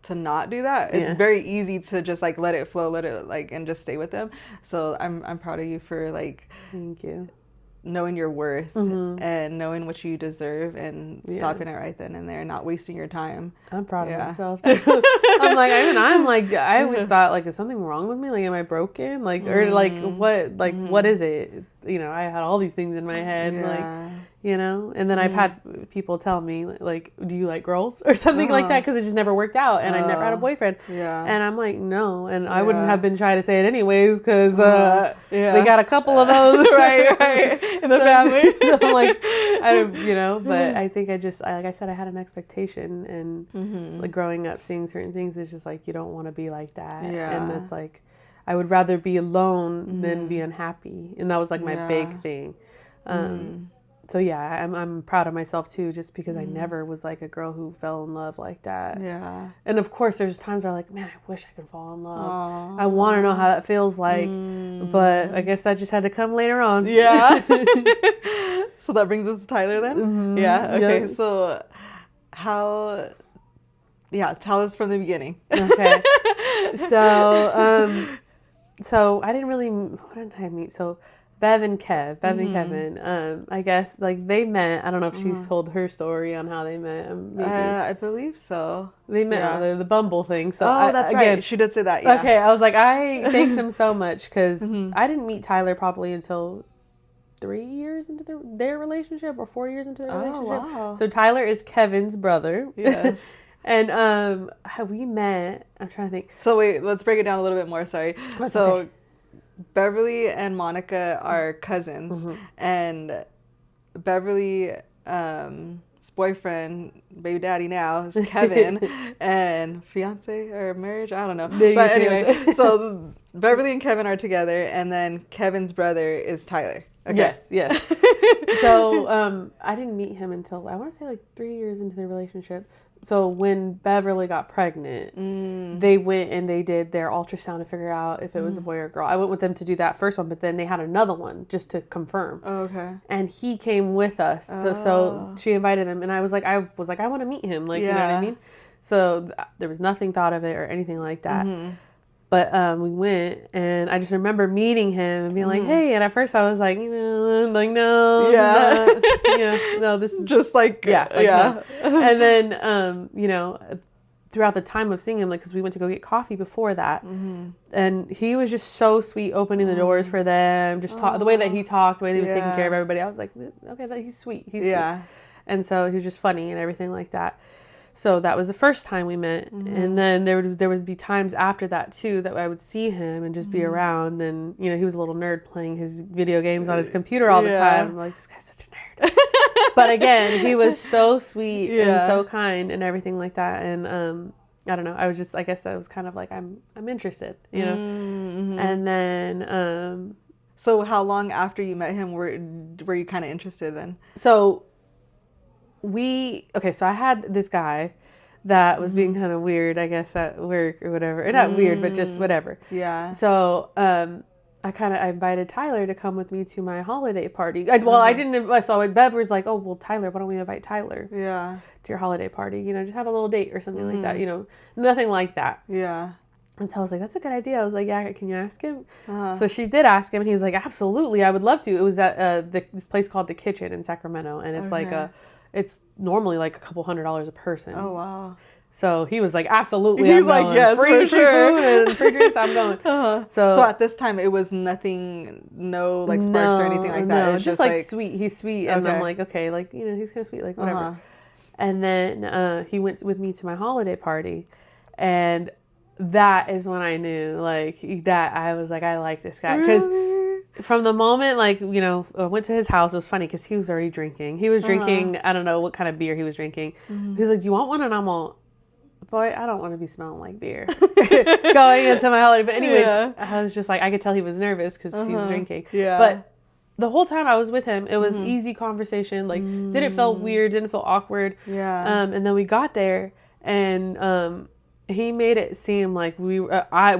[SPEAKER 1] to not do that. It's very easy to just like let it flow, let it like, and just stay with them. So I'm proud of you for like,
[SPEAKER 2] thank you,
[SPEAKER 1] knowing your worth and knowing what you deserve and stopping it right then and there, not wasting your time.
[SPEAKER 2] I'm proud of myself too. I'm like, I always thought like, is something wrong with me? Like, am I broken? Like, or like what is it? You know, I had all these things in my head, like, you know, and then I've had people tell me like, do you like girls or something like that? Cause it just never worked out and I never had a boyfriend. And I'm like, no. And I wouldn't have been shy to say it anyways. Cause, we got a couple of those right in the family. So I'm like, you know, but I think like I said, I had an expectation and like growing up, seeing certain things is just like, you don't want to be like that. And it's like, I would rather be alone than be unhappy. And that was like my big thing. So yeah, I'm proud of myself too, just because I never was like a girl who fell in love like that. Yeah. And of course, there's times where I'm like, man, I wish I could fall in love. Aww. I want to know how that feels like, but I guess that just had to come later on. Yeah.
[SPEAKER 1] So that brings us to Tyler then. Yeah. Okay. Yep. So tell us from the beginning. Okay.
[SPEAKER 2] So I didn't really. What did I meet? So. Bev and Kevin, I guess, like, they met. I don't know if she's told her story on how they met.
[SPEAKER 1] I believe so.
[SPEAKER 2] They met on the Bumble thing. So
[SPEAKER 1] that's right. She did say that, yeah.
[SPEAKER 2] Okay, I was like, I thank them so much, because I didn't meet Tyler probably until 3 years into their relationship, or 4 years into their relationship. Wow. So Tyler is Kevin's brother. Yes. And have we met? I'm trying to think.
[SPEAKER 1] So wait, let's break it down a little bit more. Sorry. That's okay. Beverly and Monica are cousins, and Beverly's boyfriend, baby daddy now, is Kevin, and fiance or marriage, I don't know. But anyway, so Beverly and Kevin are together, and then Kevin's brother is Tyler. Okay.
[SPEAKER 2] Yes. So I didn't meet him until, I want to say, like 3 years into their relationship. So when Beverly got pregnant, they went and they did their ultrasound to figure out if it was a boy or a girl. I went with them to do that first one, but then they had another one just to confirm. Oh, okay. And he came with us. So she invited him, and I was like, I want to meet him. Like, you know what I mean? So there was nothing thought of it or anything like that. But we went, and I just remember meeting him and being like, hey. And at first I was like, no. No, this is
[SPEAKER 1] just like,
[SPEAKER 2] no. And then, throughout the time of seeing him, like, because we went to go get coffee before that, and he was just so sweet, opening the doors for them, just the way that he talked, the way that he was taking care of everybody. I was like, okay, he's sweet. He's sweet. And so he was just funny and everything like that. So that was the first time we met. And then there would be times after that too that I would see him and just be around. And, he was a little nerd playing his video games on his computer all the time. I'm like, this guy's such a nerd. But again, he was so sweet and so kind and everything like that. And I don't know. I guess that was kind of like, I'm interested, And then
[SPEAKER 1] so how long after you met him were you kind of interested in?
[SPEAKER 2] So I had this guy that was being kind of weird, I guess, at work or whatever. Not weird, but just whatever. Yeah. So I invited Tyler to come with me to my holiday party. I didn't. So Bev was like, oh, well, Tyler, why don't we invite Tyler? Yeah. To your holiday party? Just have a little date or something like that. Nothing like that. Yeah. And so I was like, that's a good idea. I was like, yeah, can you ask him? So she did ask him, and he was like, absolutely, I would love to. It was at this place called The Kitchen in Sacramento, and it's it's normally like $200 a person. Oh, wow. So he was like, absolutely,
[SPEAKER 1] He's like, going. Yes,
[SPEAKER 2] free
[SPEAKER 1] sure.
[SPEAKER 2] food and free drinks, I'm going.
[SPEAKER 1] So at this time, it was nothing, no like sparks or anything like that.
[SPEAKER 2] No, just like sweet. He's sweet. And I'm like, okay, like, he's kind of sweet, like whatever. And then he went with me to my holiday party. And that is when I knew, like, that I was like, I like this guy. Because from the moment, like, I went to his house, it was funny because he was already drinking. He was drinking, I don't know what kind of beer he was drinking. He was like, do you want one? And I'm all, boy, I don't want to be smelling like beer going into my holiday. But anyways, I was just like, I could tell he was nervous because he was drinking. Yeah. But the whole time I was with him, it was easy conversation. Like, didn't feel weird, didn't feel awkward. Yeah. And then we got there, and he made it seem like we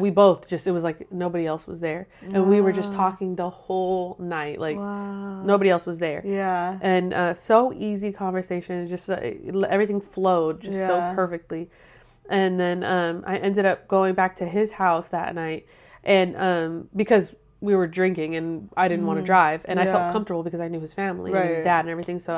[SPEAKER 2] both just, it was like nobody else was there. And we were just talking the whole night. Like, nobody else was there. Yeah. And so easy conversation. Just everything flowed just so perfectly. And then I ended up going back to his house that night, and because we were drinking and I didn't want to drive, and I felt comfortable because I knew his family and his dad and everything. So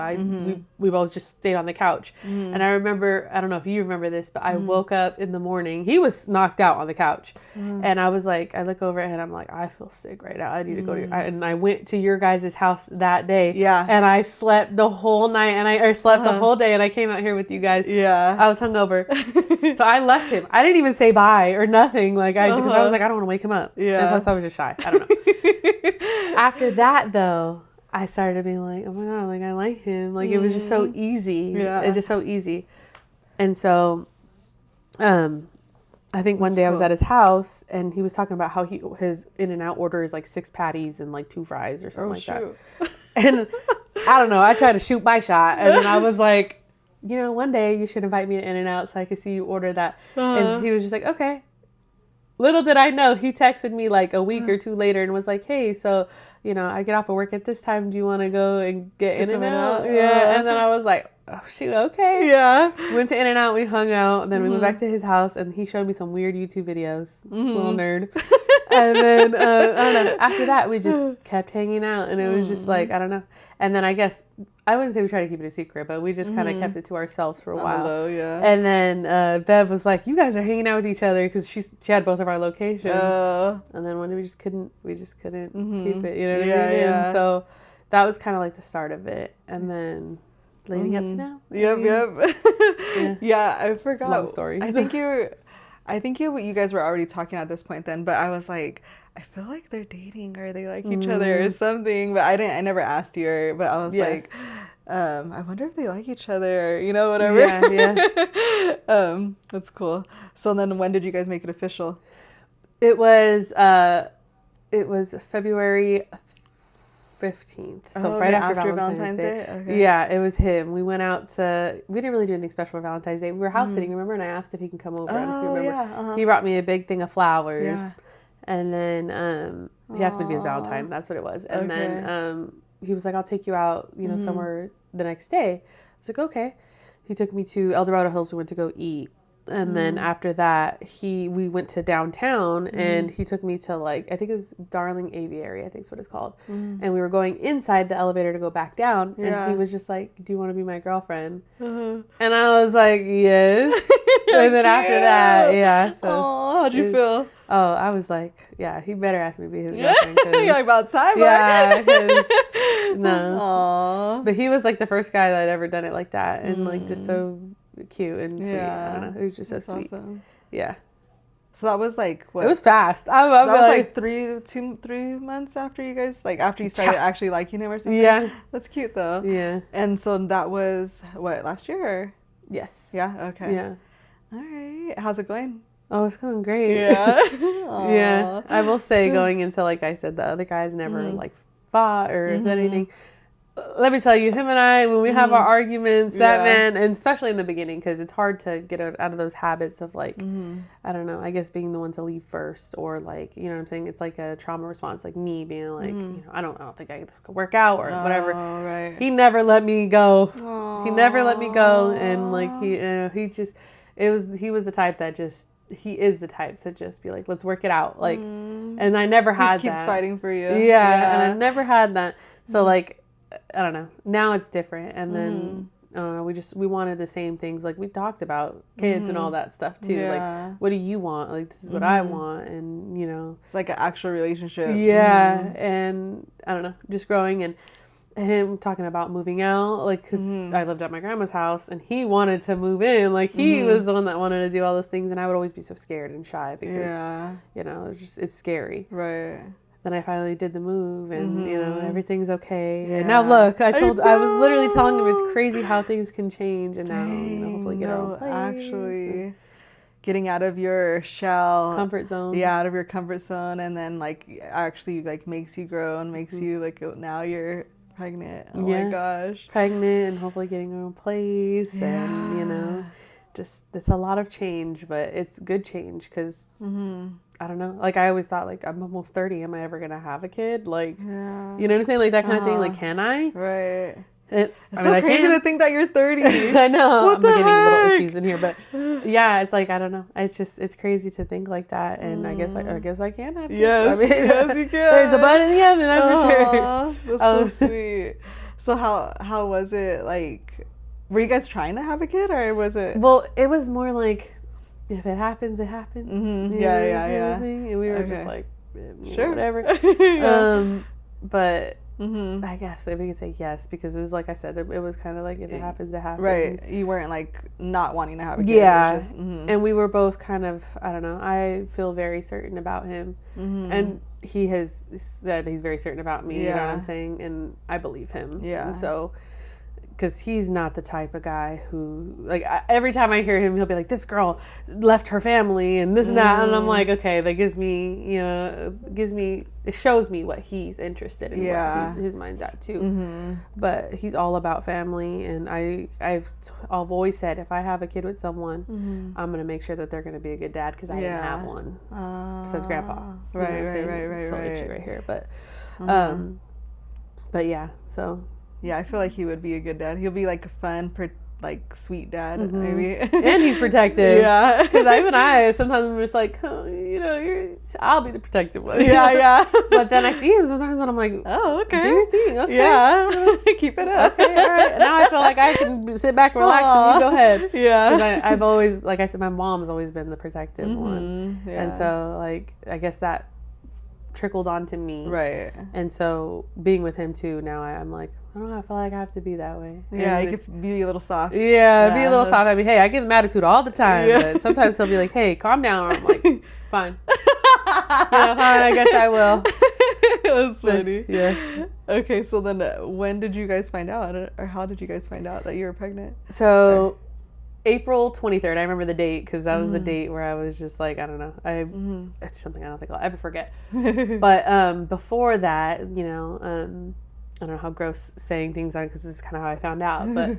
[SPEAKER 2] we both just stayed on the couch. And I remember, I don't know if you remember this, but I woke up in the morning. He was knocked out on the couch, and I was like, I look over at him and I'm like, I feel sick right now. I need to go to and I went to your guys' house that day. Yeah. And I slept the whole night, and I slept the whole day, and I came out here with you guys. Yeah. I was hungover. So I left him. I didn't even say bye or nothing. Like because I was like, I don't want to wake him up. Yeah. And plus I was just shy. I don't know. After that, though, I started being like, oh my God, like I like him. Like it was just so easy. Yeah. It was just so easy. And so, I think one day I was at his house and he was talking about how his In-N-Out order is like 6 patties and like 2 fries or something that. And I don't know. I tried to shoot my shot, and then I was like, one day you should invite me to In-N-Out so I could see you order that. And he was just like, okay. Little did I know, he texted me like a week or 2 later and was like, hey, so, I get off of work at this time. Do you want to go and get In-N-Out? Yeah. And then I was like, oh, shoot, okay. Yeah. Went to In-N-Out. We hung out. And then we went back to his house, and he showed me some weird YouTube videos. Little nerd. And then, I don't know. After that, we just kept hanging out. And it was just like, I don't know. And then I guess, I wouldn't say we tried to keep it a secret, but we just kind of kept it to ourselves for a while. Hello, yeah. And then Bev was like, you guys are hanging out with each other, because she had both of our locations. And then one day we just couldn't keep it, you know what I mean? Yeah. And so that was kind of like the start of it. And then leading up to now. Yep. Yeah, I forgot. It's a long story. I think you guys were already talking at this point then, but I was like, I feel like they're dating, or they like each other or something, but I never asked you, but I was like, I wonder if they like each other, or, whatever. Yeah. That's cool. So then when did you guys make it official? It was February 15th. So right after Valentine's Day. Okay. Yeah, it was him. We went out we didn't really do anything special for Valentine's Day. We were house sitting, remember? And I asked if he can come over. And if you remember, he brought me a big thing of flowers. Yeah. And then he asked me to be his Valentine. That's what it was. And then he was like, I'll take you out, somewhere the next day. I was like, okay. He took me to El Dorado Hills. We went to go eat. And then after that, we went to downtown, and he took me to I think it was Darling Aviary, I think is what it's called. And we were going inside the elevator to go back down. And he was just like, do you want to be my girlfriend? And I was like, yes. And then after that, yeah. So how'd you feel? Oh, I was like, yeah, he better ask me to be his girlfriend. You're like, about time, yeah, because no. Aww. But he was like the first guy that I'd ever done it like that, and just so cute and sweet. I don't know. It was just so sweet. Awesome. Yeah. So that was like what? It was fast. That was like 3 months after you guys, after you started actually liking him or something. Yeah. That's cute though. Yeah. And so that was what, last year? Or? Yes. Yeah. Okay. Yeah. All right. How's it going? Oh, it's going great. Yeah. Yeah. I will say, going into, like I said, the other guys never fought or said anything. Let me tell you, him and I, when we have our arguments, that man, and especially in the beginning, because it's hard to get out of those habits of I don't know, I guess being the one to leave first, or you know what I'm saying? It's like a trauma response, like me being like, I don't think this could work out or whatever. Right. He never let me go. Aww. He never let me go, and he was the type that just. He is the type to just be like, let's work it out. And I never had that. He keeps fighting for you. Yeah. And I never had that. So I don't know. Now it's different. And then, I don't know, we wanted the same things. We talked about kids and all that stuff too. Yeah. What do you want? this is what I want. And, It's like an actual relationship. Yeah. And I don't know, just growing and him talking about moving out, because I lived at my grandma's house and he wanted to move in. He was the one that wanted to do all those things, and I would always be so scared and shy because, it's scary. Right. Then I finally did the move, and, everything's okay. Yeah. And now look, I was literally telling him it's crazy how things can change, and now, hopefully get our own place. Actually. Getting out of your shell, comfort zone. Yeah, out of your comfort zone, and then actually makes you grow and makes you now you're pregnant. Oh my gosh. Pregnant and hopefully getting our own place. Yeah. And, just, it's a lot of change, but it's good change because, I don't know. I always thought, I'm almost 30. Am I ever going to have a kid? You know what I'm saying? That kind of thing. Can I? Right.
[SPEAKER 1] It's so crazy to think that you're 30.
[SPEAKER 2] I know.
[SPEAKER 1] What
[SPEAKER 2] I'm
[SPEAKER 1] the
[SPEAKER 2] getting
[SPEAKER 1] heck?
[SPEAKER 2] little itchies in here, but yeah, it's like I don't know. It's crazy to think like that, and I guess I can have kids.
[SPEAKER 1] Yes,
[SPEAKER 2] I mean,
[SPEAKER 1] yes, you can.
[SPEAKER 2] There's a bun in the oven, that's for sure.
[SPEAKER 1] Aw, that's so sweet. So how was it like? Were you guys trying to have a kid, or was it?
[SPEAKER 2] Well, it was more like, if it happens, it happens.
[SPEAKER 1] Mm-hmm.
[SPEAKER 2] You
[SPEAKER 1] Yeah,
[SPEAKER 2] know,
[SPEAKER 1] yeah, yeah.
[SPEAKER 2] And we were just
[SPEAKER 1] Okay.
[SPEAKER 2] like,
[SPEAKER 1] Sure.
[SPEAKER 2] whatever.
[SPEAKER 1] Yeah.
[SPEAKER 2] But
[SPEAKER 1] Mm-hmm.
[SPEAKER 2] I guess we could say yes, because it was like I said, it was kind of like, if it happens, it happens.
[SPEAKER 1] Right. You weren't like not wanting to have a kid.
[SPEAKER 2] Yeah.
[SPEAKER 1] It was just,
[SPEAKER 2] And we were both kind of, I don't know, I feel very certain about him. And he has said he's very certain about me, you know what I'm saying? And I believe him.
[SPEAKER 1] Yeah.
[SPEAKER 2] And so, because he's not the type of guy who, like, every time I hear him, he'll be like, this girl left her family and this and that. And I'm like, okay, that gives me, it shows me what he's interested in, what his mind's at too. But he's all about family. And I've always said, if I have a kid with someone, I'm going to make sure that they're going to be a good dad, because I didn't have one besides grandpa. You know what I'm saying?
[SPEAKER 1] Right.
[SPEAKER 2] So itchy right here. But yeah, so.
[SPEAKER 1] Yeah, I feel like he would be a good dad. He'll be like a fun, like sweet dad, maybe.
[SPEAKER 2] And he's protective.
[SPEAKER 1] Yeah.
[SPEAKER 2] Because sometimes I'm just like, oh, I'll be the protective one.
[SPEAKER 1] Yeah.
[SPEAKER 2] But then I see him sometimes and I'm like,
[SPEAKER 1] oh, okay.
[SPEAKER 2] do your thing. Okay.
[SPEAKER 1] Yeah. Keep it up.
[SPEAKER 2] Okay, all right. Now I feel like I can sit back and relax and you go ahead.
[SPEAKER 1] Yeah.
[SPEAKER 2] Because I've always, like I said, my mom's always been the protective one.
[SPEAKER 1] Yeah.
[SPEAKER 2] And so, like, I guess that trickled onto me.
[SPEAKER 1] Right.
[SPEAKER 2] And so being with him too, now I'm like, I don't know, I feel like I have to be that way.
[SPEAKER 1] Yeah,
[SPEAKER 2] and
[SPEAKER 1] you could be a little soft.
[SPEAKER 2] Yeah, be a little soft. I mean, hey, I give him attitude all the time, but sometimes he'll be like, hey, calm down. Or I'm like, fine. Fine, I guess I will.
[SPEAKER 1] That's funny.
[SPEAKER 2] Yeah.
[SPEAKER 1] Okay, so then when did you guys find out, or how did you guys find out that you were pregnant?
[SPEAKER 2] So April 23rd, I remember the date, because that was the date where I was just like, I don't know. It's something I don't think I'll ever forget. But before that, I don't know how gross saying things are, because this is kind of how I found out. But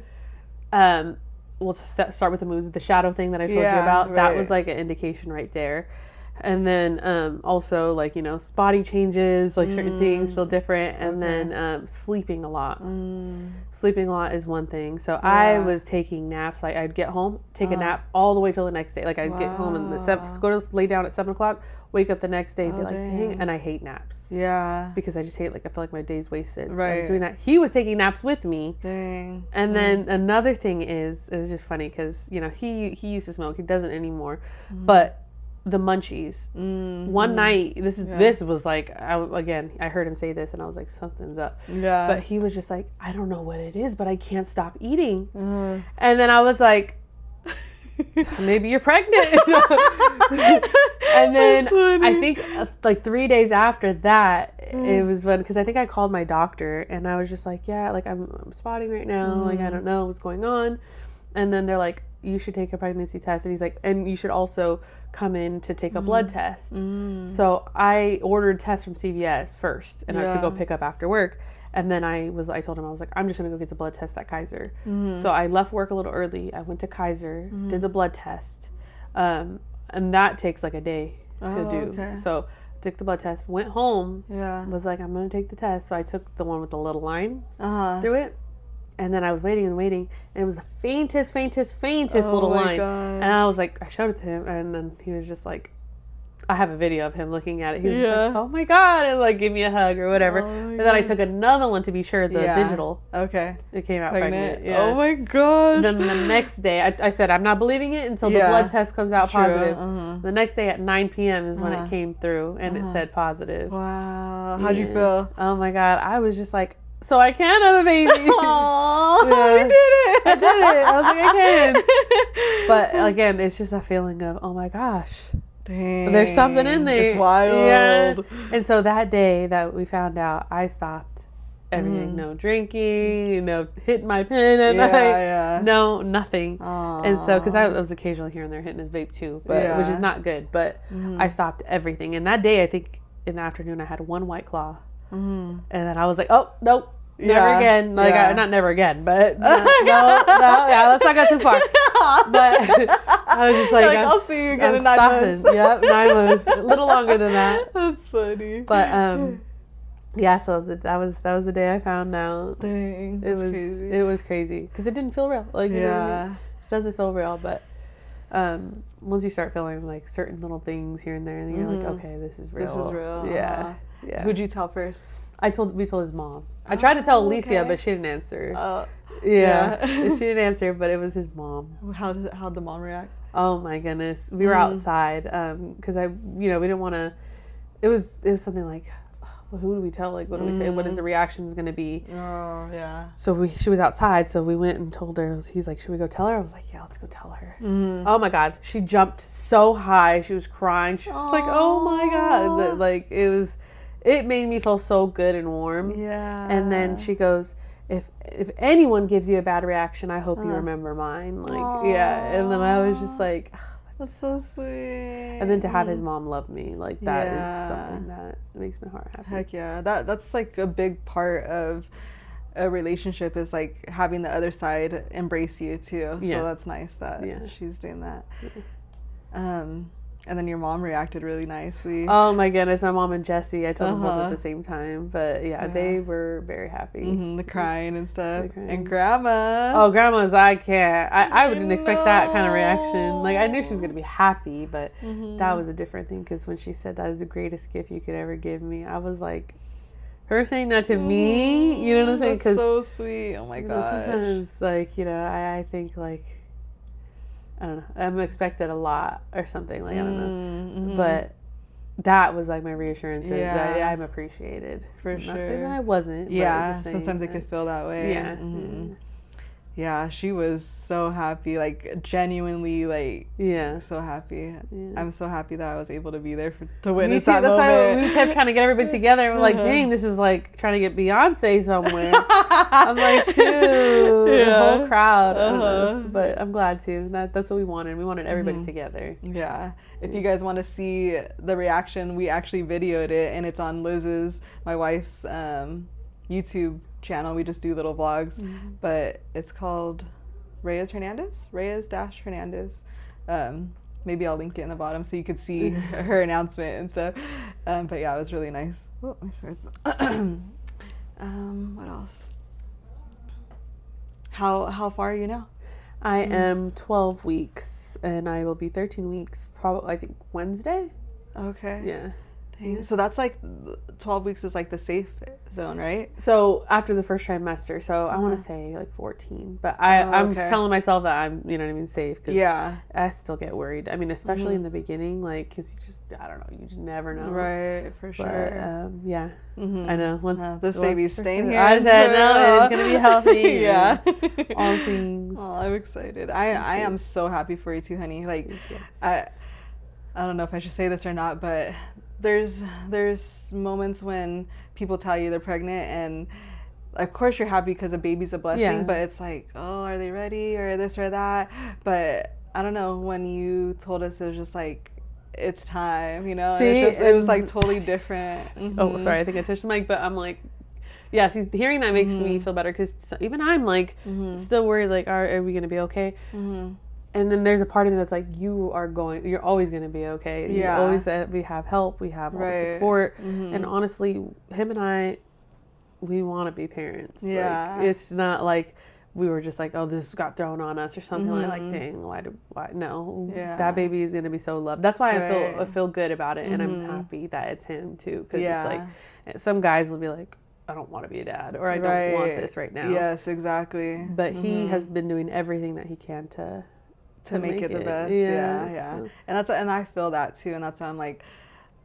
[SPEAKER 2] we'll start with the moves. The shadow thing that I told you about, that was like an indication right there. And then also, like, body changes, like certain things feel different. And then sleeping a lot. Sleeping a lot is one thing. So I was taking naps. Like, I'd get home, take a nap all the way till the next day. Like, I'd get home and go to lay down at 7 o'clock, wake up the next day and be like, dang. And I hate naps.
[SPEAKER 1] Yeah.
[SPEAKER 2] Because I just hate, like, I feel like my day's wasted.
[SPEAKER 1] Right.
[SPEAKER 2] I was doing that. He was taking naps with me.
[SPEAKER 1] Dang.
[SPEAKER 2] And then another thing is, it was just funny because, he used to smoke. He doesn't anymore. But the munchies. One night, this was like, I heard him say this and I was like, something's up.
[SPEAKER 1] Yeah.
[SPEAKER 2] But he was just like, I don't know what it is, but I can't stop eating. And then I was like, maybe you're pregnant. And then I think like 3 days after that, it was when, because I think I called my doctor and I was just like, yeah, like I'm spotting right now. Like, I don't know what's going on. And then they're like, you should take a pregnancy test. And he's like, and you should also come in to take a blood test. So I ordered tests from CVS first and I had to go pick up after work. And then I told him, I was like, I'm just going to go get the blood test at Kaiser. So I left work a little early. I went to Kaiser, did the blood test. And that takes like a day to do.
[SPEAKER 1] Okay.
[SPEAKER 2] So took the blood test, went home, was like, I'm going to take the test. So I took the one with the little line through it. And then I was waiting, and it was the faintest little line.
[SPEAKER 1] God.
[SPEAKER 2] And I was like, I showed it to him, and then he was just like, I have a video of him looking at it. He was just like, oh my God, and like give me a hug or whatever. And then I took another one to be sure, the digital.
[SPEAKER 1] Okay.
[SPEAKER 2] It came out pregnant. Yeah.
[SPEAKER 1] Oh my gosh.
[SPEAKER 2] And then the next day, I said, I'm not believing it until the blood test comes out positive. The next day at 9 p.m. is when it came through, and it said positive.
[SPEAKER 1] Wow. How'd you feel?
[SPEAKER 2] Oh my God. I was just like, so I can have a baby.
[SPEAKER 1] Aww, you did it.
[SPEAKER 2] I did it. I was like, I can. But again, it's just a feeling of, oh my gosh.
[SPEAKER 1] Dang.
[SPEAKER 2] There's something in there.
[SPEAKER 1] It's wild.
[SPEAKER 2] Yeah. And so that day that we found out, I stopped everything. No drinking, no hitting my pen at night.
[SPEAKER 1] Yeah.
[SPEAKER 2] No, nothing.
[SPEAKER 1] Aww.
[SPEAKER 2] And so, because I was occasionally here and there hitting his vape too, but which is not good. But I stopped everything. And that day, I think in the afternoon, I had one White Claw. And then I was like, oh, nope. Never again. Like, not never again, but no, let's not go too far. But I was just like,
[SPEAKER 1] I'll see you again in 9 months.
[SPEAKER 2] Yep, 9 months. A little longer than that.
[SPEAKER 1] That's funny.
[SPEAKER 2] But Yeah, so that was the day I found out.
[SPEAKER 1] Dang, crazy.
[SPEAKER 2] It was crazy because it didn't feel real. Like, you know what I mean? It doesn't feel real, but once you start feeling like certain little things here and there, and you're like, okay, this is real.
[SPEAKER 1] This is real.
[SPEAKER 2] Yeah, yeah.
[SPEAKER 1] Who'd you tell first?
[SPEAKER 2] We told his mom. I tried to tell Alicia, but she didn't answer. Yeah. She didn't answer, but it was his mom.
[SPEAKER 1] How'd the mom react?
[SPEAKER 2] Oh my goodness, we were outside because we didn't want to. It was something like, who do we tell? Like, what do we say? What is the reactions going to be?
[SPEAKER 1] Oh, yeah.
[SPEAKER 2] So she was outside, so we went and told her. He's like, should we go tell her? I was like, yeah, let's go tell her. Oh my God. She jumped so high. She was crying. She was like, oh my God. Like, it made me feel so good and warm.
[SPEAKER 1] Yeah.
[SPEAKER 2] And then she goes, if anyone gives you a bad reaction, I hope you remember mine. Like, yeah. And then I was just like,
[SPEAKER 1] that's so sweet.
[SPEAKER 2] And then to have his mom love me, like, that is something that makes my heart happy.
[SPEAKER 1] Heck yeah. That's like a big part of a relationship, is like having the other side embrace you too. So that's nice that she's doing that. And then your mom reacted really nicely.
[SPEAKER 2] Oh my goodness, my mom and Jesse. I told them both at the same time. But they were very happy.
[SPEAKER 1] The crying and stuff. And grandma.
[SPEAKER 2] Oh, grandma's, I can't. I wouldn't expect that kind of reaction. Like, I knew she was going to be happy, but that was a different thing. Because when she said that is the greatest gift you could ever give me, I was like, her saying that to me, you know what I'm saying?
[SPEAKER 1] That's so sweet. Oh my God.
[SPEAKER 2] Sometimes, like, I think, like, I don't know, I'm expected a lot or something, like, I don't know, but that was like my reassurance that I'm appreciated.
[SPEAKER 1] For
[SPEAKER 2] I'm
[SPEAKER 1] sure.
[SPEAKER 2] not saying that I wasn't.
[SPEAKER 1] Yeah,
[SPEAKER 2] but
[SPEAKER 1] sometimes it could feel that way.
[SPEAKER 2] Yeah.
[SPEAKER 1] Yeah, she was so happy, like, genuinely, like, so happy.
[SPEAKER 2] Yeah.
[SPEAKER 1] I'm so happy that I was able to be there to witness that
[SPEAKER 2] That's
[SPEAKER 1] moment.
[SPEAKER 2] why we kept trying to get everybody together. And we're like, dang, this is like trying to get Beyonce somewhere. I'm like, shoot, the whole crowd. I don't know. But I'm glad too. That's what we wanted. We wanted everybody together.
[SPEAKER 1] Yeah. If you guys want to see the reaction, we actually videoed it, and it's on Liz's, my wife's, YouTube channel. We just do little vlogs, but it's called Reyes-Hernandez. Maybe I'll link it in the bottom so you could see her announcement and stuff. But yeah, it was really nice. Oh, my shirts. What else? How far are you now?
[SPEAKER 2] I am 12 weeks, and I will be 13 weeks, probably, I think, Wednesday.
[SPEAKER 1] Okay.
[SPEAKER 2] Yeah.
[SPEAKER 1] Dang. So that's like 12 weeks is like the safe zone, right?
[SPEAKER 2] So after the first trimester, so I want to say like 14, but I'm telling myself that I'm, you know what I mean, safe. Cause I still get worried. I mean, especially in the beginning, like, cause you just, I don't know, you just never know.
[SPEAKER 1] Right, for sure.
[SPEAKER 2] But, yeah, I know. Once
[SPEAKER 1] this baby's staying here,
[SPEAKER 2] I said no, it's gonna be healthy.
[SPEAKER 1] Yeah,
[SPEAKER 2] all things.
[SPEAKER 1] Oh, I'm excited. I am so happy for you too, honey. Like, I don't know if I should say this or not, but there's moments when people tell you they're pregnant, and of course you're happy because a baby's a blessing, but it's like, oh, are they ready, or this or that? But I don't know, when you told us, it was just like, it's time, you know.
[SPEAKER 2] See,
[SPEAKER 1] it was like totally different.
[SPEAKER 2] Oh, sorry, I think I touched the mic, but I'm like, yeah, see, hearing that makes me feel better, because even I'm like still worried, like, are we gonna be okay? And then there's a part of me that's like, you're always going to be okay.
[SPEAKER 1] Yeah.
[SPEAKER 2] You always, we have help, we have all the support. And honestly, him and I, we want to be parents.
[SPEAKER 1] Yeah.
[SPEAKER 2] Like, it's not like we were just like, oh, this got thrown on us or something. Like, dang, why? No.
[SPEAKER 1] Yeah.
[SPEAKER 2] That baby is going to be so loved. That's why I feel good about it. And I'm happy that it's him too. Because it's like, some guys will be like, I don't want to be a dad, or I don't want this right now.
[SPEAKER 1] Yes, exactly.
[SPEAKER 2] But he has been doing everything that he can to
[SPEAKER 1] make it the best. So. And I feel that too, and that's why I'm like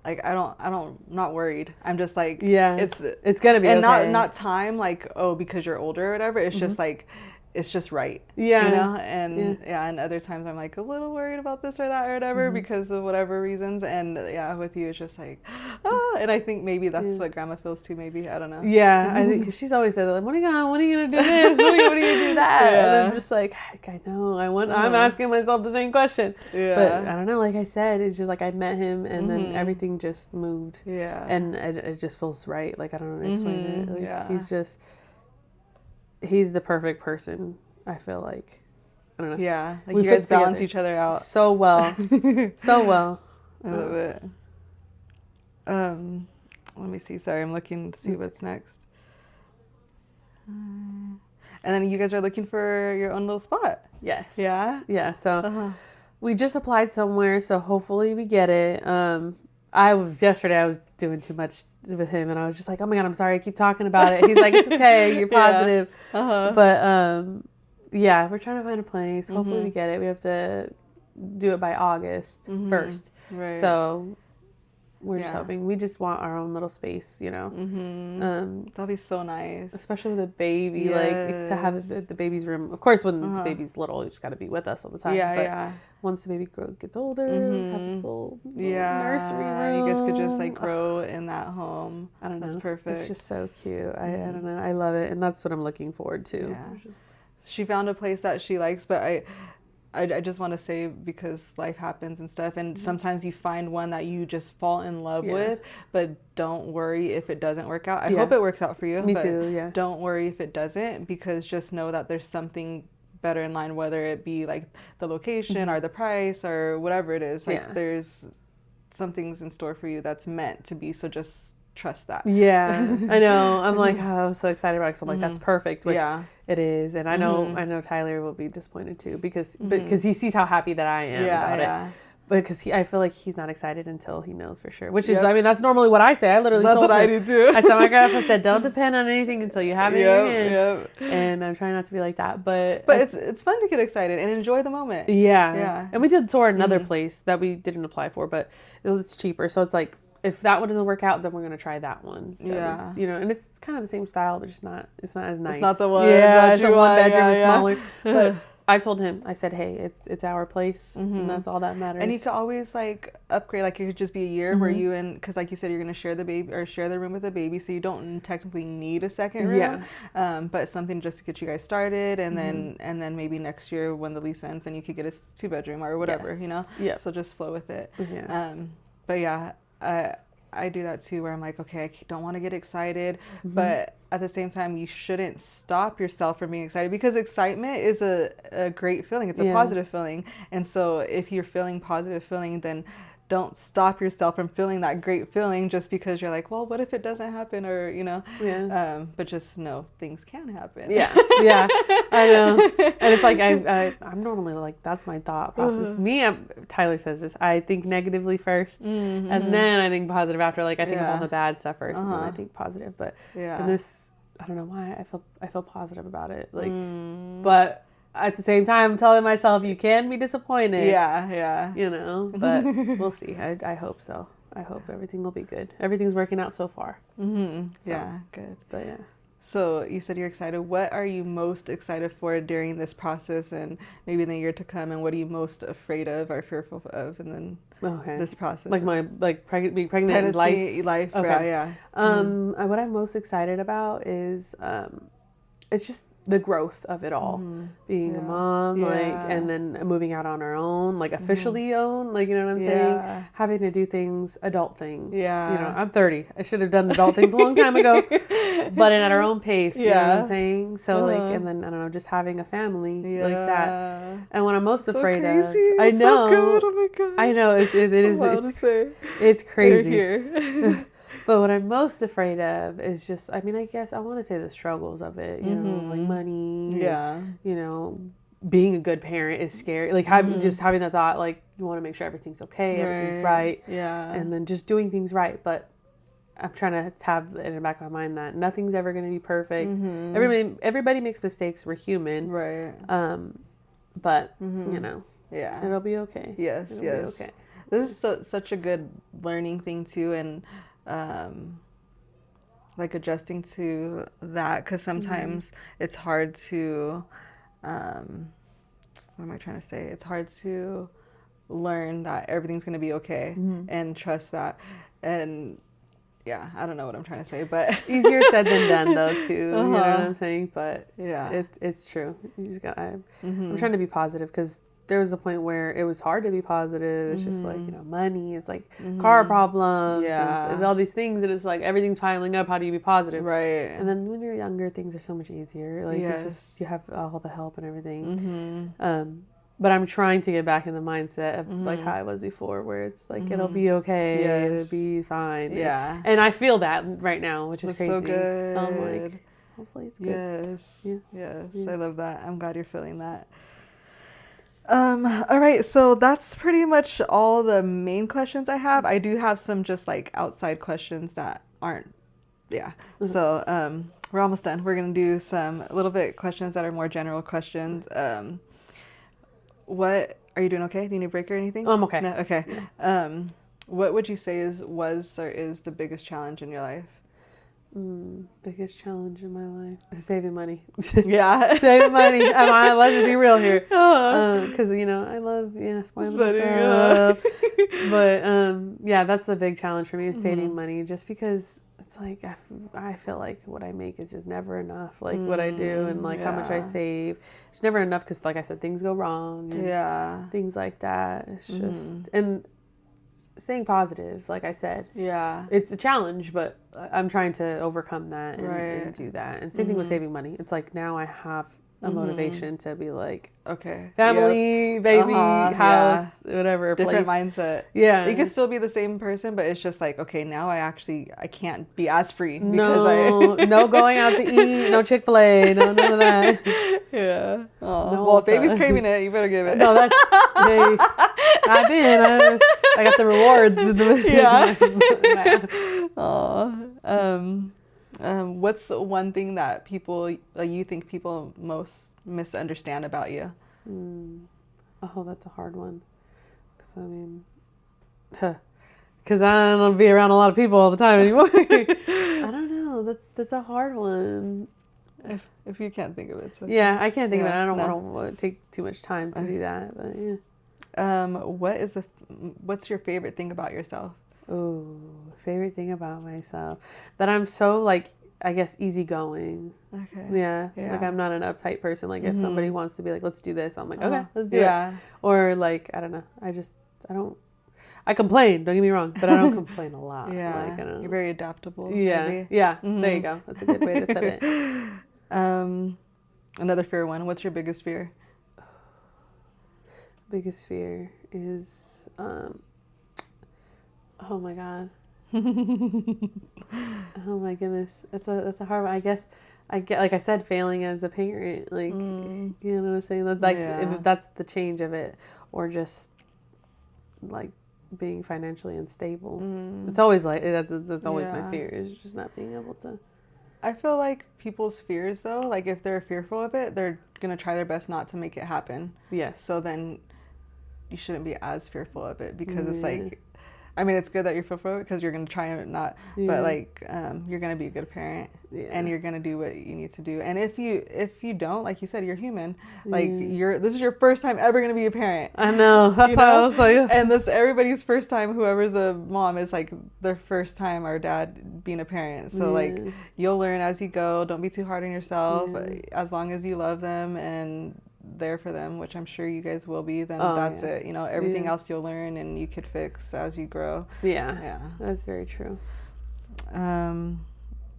[SPEAKER 1] I'm not worried. I'm just like, it's
[SPEAKER 2] gonna be,
[SPEAKER 1] and
[SPEAKER 2] okay.
[SPEAKER 1] not time, like, oh, because you're older or whatever. It's just like, it's just right.
[SPEAKER 2] Yeah.
[SPEAKER 1] You know? And and other times I'm like a little worried about this or that or whatever because of whatever reasons. And with you, it's just like, and I think maybe that's what grandma feels too, maybe. I don't know.
[SPEAKER 2] Yeah, I think, because she's always said, like, when are you gonna do this? When are you gonna do that? And I'm just like, I know. I'm asking myself the same question. Yeah. But I don't know, like I said, it's just like I met him, and then everything just moved. Yeah. And it just feels right. Like, I don't know how to explain it. Like, he's the perfect person, I feel like. I don't know. Yeah. Like, you guys balance each other out so well. So well.
[SPEAKER 1] I love it. let me see. Sorry, I'm looking to see what's next. And then you guys are looking for your own little spot.
[SPEAKER 2] Yes.
[SPEAKER 1] Yeah?
[SPEAKER 2] Yeah. So we just applied somewhere, so hopefully we get it. Yesterday I was doing too much with him, and I was just like, oh my God, I'm sorry, I keep talking about it. He's like, it's okay, you're positive. But yeah, we're trying to find a place. Hopefully we get it. We have to do it by August 1st.
[SPEAKER 1] Right.
[SPEAKER 2] So we're just hoping. We just want our own little space, you know.
[SPEAKER 1] That'll be so nice.
[SPEAKER 2] Especially with a baby, like to have the baby's room. Of course, when the baby's little, you just got to be with us all the time. But once the baby gets older, have its little nursery room.
[SPEAKER 1] You guys could just like grow in that home.
[SPEAKER 2] I don't know.
[SPEAKER 1] That's perfect.
[SPEAKER 2] It's just so cute. I don't know. I love it. And that's what I'm looking forward to.
[SPEAKER 1] Yeah. She found a place that she likes, but I just want to say, because life happens and stuff, and sometimes you find one that you just fall in love with, but don't worry if it doesn't work out. I hope it works out for you.
[SPEAKER 2] Me too, yeah.
[SPEAKER 1] Don't worry if it doesn't, because just know that there's something better in line, whether it be like the location or the price or whatever it is. Like there's some things in store for you that's meant to be, so just trust that.
[SPEAKER 2] Yeah, I know. I'm like, I'm so excited about it, because I'm like, that's perfect, which it is. And I know Tyler will be disappointed too, because he sees how happy that I am about it. Because I feel like he's not excited until he knows for sure. Which is, I mean, that's normally what I say. I literally told him. That's what I do too. I said, my grandpa said, don't depend on anything until you have it in your hand. And I'm trying not to be like that. But
[SPEAKER 1] it's fun to get excited and enjoy the moment.
[SPEAKER 2] Yeah. And we did tour another place that we didn't apply for, but it's cheaper. So it's like, if that one doesn't work out, then we're going to try that one. You know, and it's kind of the same style, but it's not as nice.
[SPEAKER 1] It's not the one.
[SPEAKER 2] Yeah, it's a one bedroom, it's smaller. But I told him, I said, hey, it's our place, and that's all that matters.
[SPEAKER 1] And you could always like upgrade, like it could just be a year where you because like you said, you're going to share the baby or share the room with the baby, so you don't technically need a second room. But something just to get you guys started, and then maybe next year when the lease ends, then you could get a 2-bedroom or whatever, you know? So just flow with it. But yeah, I do that too, where I'm like, okay, I don't want to get excited, but at the same time, you shouldn't stop yourself from being excited, because excitement is a great feeling. It's a positive feeling. And so if you're feeling positive feeling, then don't stop yourself from feeling that great feeling just because you're like, well, what if it doesn't happen, or, you know, but just know things can happen.
[SPEAKER 2] I know. And it's like, I'm normally like, that's my thought process. Tyler says this, I think negatively first, and then I think positive after. Like, I think of all the bad stuff first, and then I think positive. But and this, I don't know why I feel positive about it. Like, but at the same time, I'm telling myself you can be disappointed. You know, but we'll see. I hope so. I hope everything will be good. Everything's working out so far.
[SPEAKER 1] Yeah, good.
[SPEAKER 2] But yeah.
[SPEAKER 1] So you said you're excited. What are you most excited for during this process, and maybe in the year to come? And what are you most afraid of or fearful of? And then this process,
[SPEAKER 2] like being pregnant and life.
[SPEAKER 1] Okay.
[SPEAKER 2] What I'm most excited about is it's just the growth of it all, being a mom, like, and then moving out on our own, like officially own, like, you know what I'm saying? Having to do things, adult things. You know, I'm 30. I should have done adult things a long time ago, but at our own pace, you know what I'm saying? So like, and then, I don't know, just having a family like that. And what I'm most afraid of, I know, so good. Oh my God. I know, it's crazy. But what I'm most afraid of is just, I mean, I guess I want to say the struggles of it, you know, like money, you know, being a good parent is scary. Like just having that thought, like you want to make sure everything's okay, everything's right. And then just doing things right. But I'm trying to have in the back of my mind that nothing's ever going to be perfect. Everybody makes mistakes. We're human. But, you know, it'll be okay.
[SPEAKER 1] It'll be okay. This is such a good learning thing too. And like adjusting to that, because sometimes it's hard to what am I trying to say? It's hard to learn that everything's going to be okay and trust that. And I don't know what I'm trying to say, but
[SPEAKER 2] easier said than done though too. You know what I'm saying? But it's true. You just got I'm trying to be positive, because there was a point where it was hard to be positive. It's just like, you know, money, it's like car problems and all these things, and it's like everything's piling up. How do you be positive? And then when you're younger, things are so much easier. Like it's just, you have all the help and everything. But I'm trying to get back in the mindset of like how I was before, where it's like it'll be okay, it'll be fine.
[SPEAKER 1] Yeah.
[SPEAKER 2] And I feel that right now, which is
[SPEAKER 1] That's
[SPEAKER 2] crazy.
[SPEAKER 1] so good.
[SPEAKER 2] So I'm like, hopefully it's good.
[SPEAKER 1] Yes. I love that. I'm glad you're feeling that. All right, so that's pretty much all the main questions I have. I do have some just like outside questions that aren't, So we're almost done. We're gonna do some a little bit questions that are more general questions. What are you doing? Okay? Do you need a break or anything?
[SPEAKER 2] I'm okay.
[SPEAKER 1] No. Okay.
[SPEAKER 2] Yeah.
[SPEAKER 1] What would you say was or is the biggest challenge in your life?
[SPEAKER 2] Biggest challenge in my life is saving money.
[SPEAKER 1] Yeah.
[SPEAKER 2] Saving money. Let's just be real here. Because, I love, spoiling myself. But, that's the big challenge for me is saving money, just because it's like I feel like what I make is just never enough. Like what I do and like how much I save. It's never enough because, like I said, things go wrong. And things like that. It's just... And staying positive, like I said.
[SPEAKER 1] Yeah.
[SPEAKER 2] It's a challenge, but I'm trying to overcome that and do that. And same thing with saving money. It's like now I have a motivation to be like,
[SPEAKER 1] okay,
[SPEAKER 2] family, baby, house, whatever.
[SPEAKER 1] Different
[SPEAKER 2] place.
[SPEAKER 1] mindset.
[SPEAKER 2] Yeah.
[SPEAKER 1] You can still be the same person, but it's just like, okay, now I can't be as free. Because
[SPEAKER 2] no going out to eat, no Chick-fil-A, no none of that.
[SPEAKER 1] Yeah.
[SPEAKER 2] No,
[SPEAKER 1] well, if baby's craving it, you better give it.
[SPEAKER 2] No, that's... I've been. I got the rewards.
[SPEAKER 1] What's one thing that you think people most misunderstand about you?
[SPEAKER 2] Oh, that's a hard one. Because I don't be around a lot of people all the time anymore. I don't know. That's a hard one.
[SPEAKER 1] If you can't think of it. So.
[SPEAKER 2] Yeah, I can't think of it. I don't want to take too much time to do that. But yeah.
[SPEAKER 1] What's your favorite thing about yourself?
[SPEAKER 2] Oh, favorite thing about myself, that I'm so like, I guess, easiggoing. Okay. Yeah. Like I'm not an uptight person. Like if somebody wants to be like, let's do this, I'm like, okay, let's do it. Or like, I don't know. I complain, don't get me wrong, but I don't complain a lot.
[SPEAKER 1] Yeah.
[SPEAKER 2] Like, I don't...
[SPEAKER 1] You're very adaptable.
[SPEAKER 2] Yeah.
[SPEAKER 1] Maybe.
[SPEAKER 2] Yeah. There you go. That's a good way to put it.
[SPEAKER 1] Another fear one. What's your biggest fear?
[SPEAKER 2] Biggest fear is, oh my God. Oh my goodness. That's a hard one. I guess like I said, failing as a parent, like, you know what I'm saying? Like if that's the change of it, or just like being financially unstable. It's always like, that's always my fear, is just not being able to.
[SPEAKER 1] I feel like people's fears though, like if they're fearful of it, they're going to try their best not to make it happen.
[SPEAKER 2] Yes.
[SPEAKER 1] So then you shouldn't be as fearful of it, because it's like, I mean, it's good that you're fearful of it because you're going to try and not, but like, you're going to be a good parent and you're going to do what you need to do. And if you don't, like you said, you're human, like this is your first time ever going to be a parent.
[SPEAKER 2] I know. That's why I was like,
[SPEAKER 1] and this, everybody's first time, whoever's a mom, is like their first time, or dad, being a parent. So like, you'll learn as you go. Don't be too hard on yourself. As long as you love them and there for them, which I'm sure you guys will be, then that's it. Everything else you'll learn and you could fix as you grow.
[SPEAKER 2] Yeah, that's very true.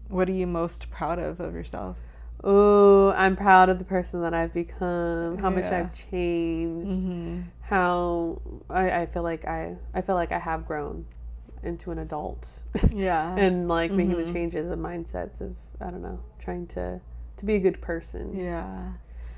[SPEAKER 1] What are you most proud of yourself?
[SPEAKER 2] Oh, I'm proud of the person that I've become, how much I've changed, how I feel like I have grown into an adult. And like making the changes of mindsets of, I don't know, trying to be a good person.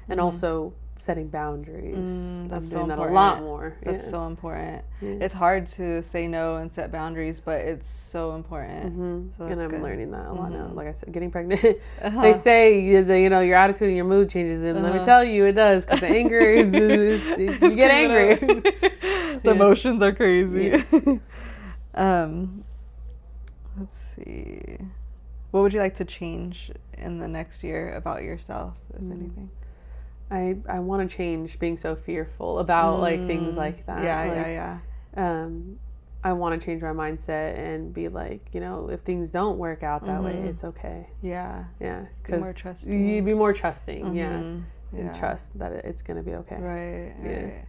[SPEAKER 2] And also setting boundaries.
[SPEAKER 1] That's
[SPEAKER 2] I'm
[SPEAKER 1] so
[SPEAKER 2] doing that
[SPEAKER 1] important.
[SPEAKER 2] a lot more.
[SPEAKER 1] That's so important. It's hard to say no and set boundaries, but it's so important. So
[SPEAKER 2] and I'm
[SPEAKER 1] good.
[SPEAKER 2] learning that a lot now. Like I said, getting pregnant, they say your attitude and your mood changes, and let me tell you, it does, because the anger is you get angry.
[SPEAKER 1] The emotions are crazy.
[SPEAKER 2] Yes.
[SPEAKER 1] Let's see. What would you like to change in the next year about yourself, if anything?
[SPEAKER 2] I want to change being so fearful about like things like that. I want to change my mindset and be like, if things don't work out that way, it's okay. Because you be more trusting. And trust that it's going to be okay.
[SPEAKER 1] Right.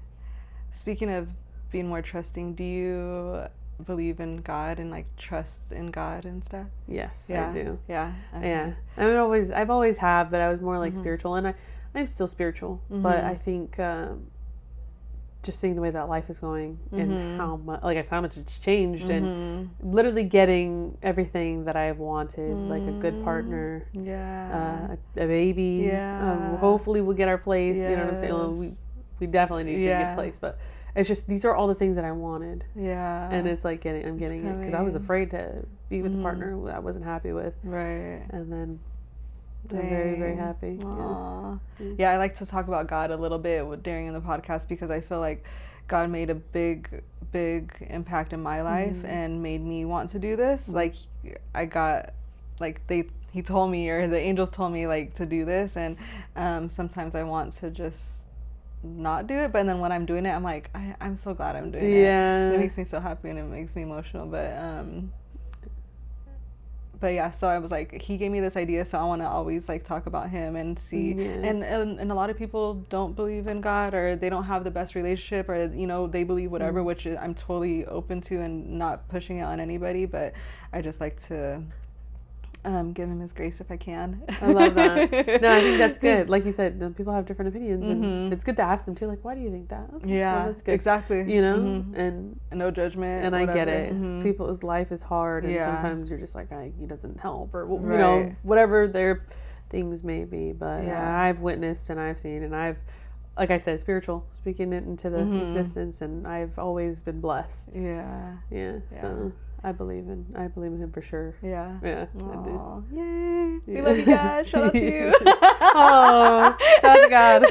[SPEAKER 1] Speaking of being more trusting, do you believe in God and like trust in God and stuff?
[SPEAKER 2] Yes, I do.
[SPEAKER 1] Okay.
[SPEAKER 2] I've always have, but I was more like spiritual, and I'm still spiritual, but I think just seeing the way that life is going and how much, like I said, how much it's changed and literally getting everything that I've wanted, like a good partner, a baby. Hopefully we'll get our place. You know what I'm saying? Well, we definitely need to get a place, but it's just, these are all the things that I wanted. And it's like I'm getting it because I was afraid to be with a partner who I wasn't happy with. And then I'm very, very happy.
[SPEAKER 1] Yeah, I like to talk about God a little bit during the podcast because I feel like God made a big impact in my life and made me want to do this. Like I got, like he told me, or the angels told me, like, to do this, and sometimes I want to just not do it, but then when I'm doing it, I'm like, I'm so glad I'm doing it. It makes me so happy and it makes me emotional. But yeah, so I was like, he gave me this idea, so I want to always like talk about him and see. And a lot of people don't believe in God, or they don't have the best relationship, or you know, they believe whatever, which I'm totally open to and not pushing it on anybody. But I just like to give him his grace if I can.
[SPEAKER 2] I love that. No, I think that's good. Like you said, people have different opinions, and it's good to ask them too. Like, why do you think that? Okay, well, that's good.
[SPEAKER 1] Exactly.
[SPEAKER 2] You know, and
[SPEAKER 1] no judgment.
[SPEAKER 2] And
[SPEAKER 1] whatever.
[SPEAKER 2] I get it. People's life is hard, and sometimes you're just like, he doesn't help, or you know, whatever their things may be. But I've witnessed and I've seen, and I've, like I said, spiritual, speaking it into the existence, and I've always been blessed. So I believe in him for sure. I do.
[SPEAKER 1] Yay! We love you, God. Shout out to you.
[SPEAKER 2] Oh, shout out to God.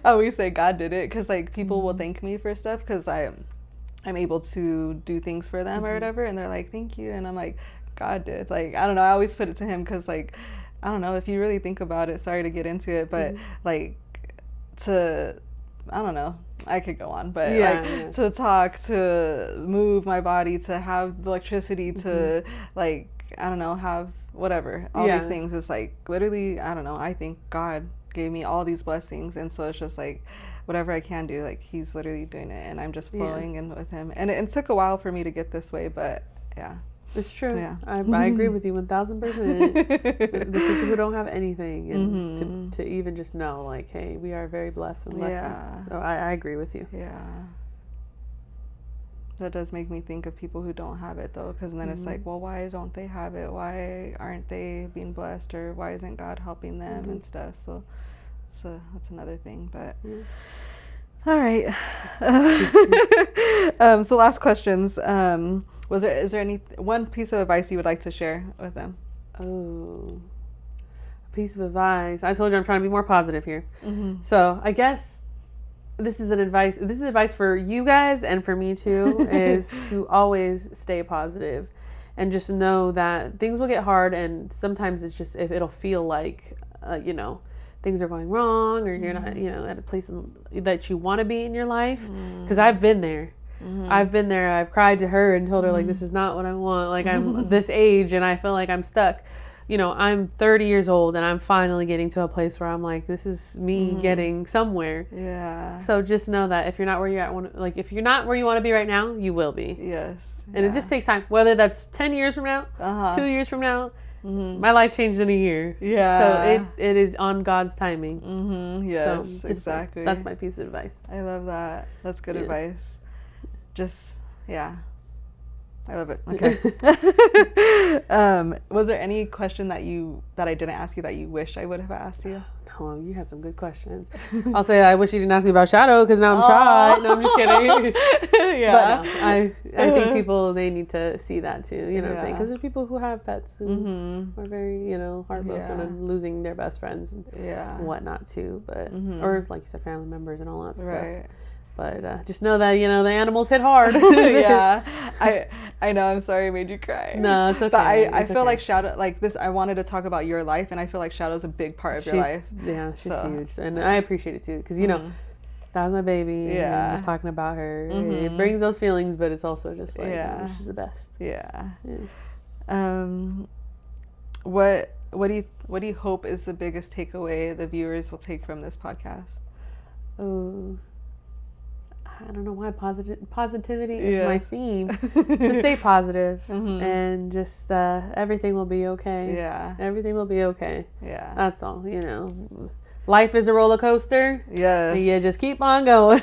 [SPEAKER 1] I always say God did it because like people will thank me for stuff because I'm able to do things for them or whatever, and they're like, thank you, and I'm like, God did. Like, I don't know, I always put it to him because like, I don't know, if you really think about it, sorry to get into it, but like I don't know, I could go on, but to talk, to move my body, to have the electricity, to like, I don't know, have whatever, all these things is like literally, I don't know, I think God gave me all these blessings, and so it's just like whatever I can do, like he's literally doing it, and I'm just flowing in with him, and it took a while for me to get this way, but
[SPEAKER 2] it's true. I agree with you 1000%. The people who don't have anything, and to even just know, like, hey, we are very blessed and lucky. So I agree with you.
[SPEAKER 1] That does make me think of people who don't have it, though, because then it's like, well, why don't they have it? Why aren't they being blessed, or why isn't God helping them and stuff? So that's another thing, but all right. So last questions. Is there any one piece of advice you would like to share with them?
[SPEAKER 2] Oh, a piece of advice. I told you I'm trying to be more positive here. So I guess this is advice for you guys and for me too, is to always stay positive and just know that things will get hard, and sometimes it's just, if it'll feel like, you know, things are going wrong, or you're not, you know, at a place that you want to be in your life. Because I've been there. I've cried to her and told her, like, this is not what I want. Like, I'm this age and I feel like I'm stuck. You know, I'm 30 years old and I'm finally getting to a place where I'm like, this is me getting somewhere. So just know that if you're not where you're at, like, if you're not where you want to be right now, you will be. And it just takes time. Whether that's 10 years from now, 2 years from now, my life changed in a year. So it is on God's timing.
[SPEAKER 1] Yes,
[SPEAKER 2] so
[SPEAKER 1] exactly.
[SPEAKER 2] That's my piece of advice.
[SPEAKER 1] I love that. That's good advice. Just, I love it. Okay. Was there any question that I didn't ask you that you wish I would have asked you?
[SPEAKER 2] No, you had some good questions. I'll say I wish you didn't ask me about Shadow, because now I'm shy. No, I'm just kidding. But no, I think people, they need to see that too. You know what I'm saying? Because there's people who have pets who are very, you know, heartbroken and losing their best friends and whatnot too. But or like you said, family members and all that stuff. But just know that, you know, the animals hit hard.
[SPEAKER 1] I know. I'm sorry I made you cry.
[SPEAKER 2] No, it's okay.
[SPEAKER 1] But I feel like Shadow, like this, I wanted to talk about your life, and I feel like Shadow's a big part of your life.
[SPEAKER 2] Yeah, she's huge. And I appreciate it too, because, you know, that was my baby. And just talking about her, it brings those feelings, but it's also just like, she's the best.
[SPEAKER 1] What do you hope is the biggest takeaway the viewers will take from this podcast?
[SPEAKER 2] Oh, I don't know why positivity is my theme. So stay positive and just everything will be okay. Everything will be okay. That's all, you know. life is a roller coaster.
[SPEAKER 1] Yes.
[SPEAKER 2] And you just keep on going.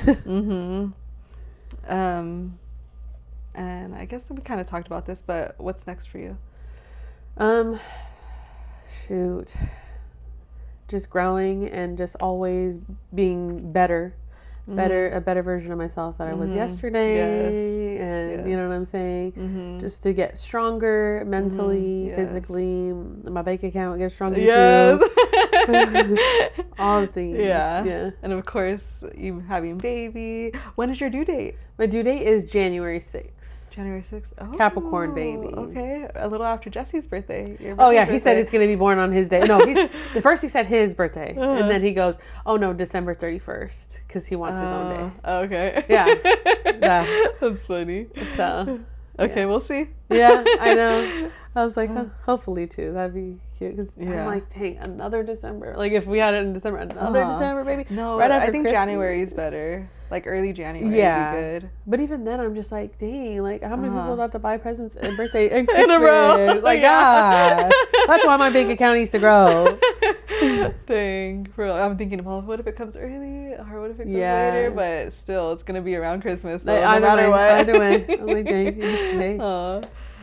[SPEAKER 1] And I guess we kind of talked about this, but what's next for you?
[SPEAKER 2] Shoot. Just growing and just always being better. A better version of myself that I was yesterday.
[SPEAKER 1] Yes.
[SPEAKER 2] And you know what I'm saying? Just to get stronger mentally, physically. My bank account gets stronger too. All the things. Yeah.
[SPEAKER 1] And of course, you having baby. When is your due date?
[SPEAKER 2] My due date is January 6th.
[SPEAKER 1] January 6th.
[SPEAKER 2] It's Capricorn baby.
[SPEAKER 1] Okay. A little after Jesse's birthday.
[SPEAKER 2] He said it's going to be born on his day. No, the first he said his birthday. And then he goes, oh no, December 31st. Because he wants his own day.
[SPEAKER 1] Okay.
[SPEAKER 2] Yeah.
[SPEAKER 1] That's funny.
[SPEAKER 2] So.
[SPEAKER 1] Okay, we'll see.
[SPEAKER 2] Yeah, I know. I was like, hopefully too. That'd be cute. Because I'm like, dang, another December. Like if we had it in December, another December, baby.
[SPEAKER 1] No,
[SPEAKER 2] right after
[SPEAKER 1] I think
[SPEAKER 2] Christmas.
[SPEAKER 1] January is better. Like early January would be good.
[SPEAKER 2] But even then, I'm just like, dang, like how many people about to buy presents and birthday and Christmas?
[SPEAKER 1] In a row.
[SPEAKER 2] Like, God. That's why my bank account needs to grow.
[SPEAKER 1] Dang. I'm thinking, well, what if it comes early? Or what if it comes later? But still, it's going to be around Christmas. So
[SPEAKER 2] Either way. I'm like, dang, you just say.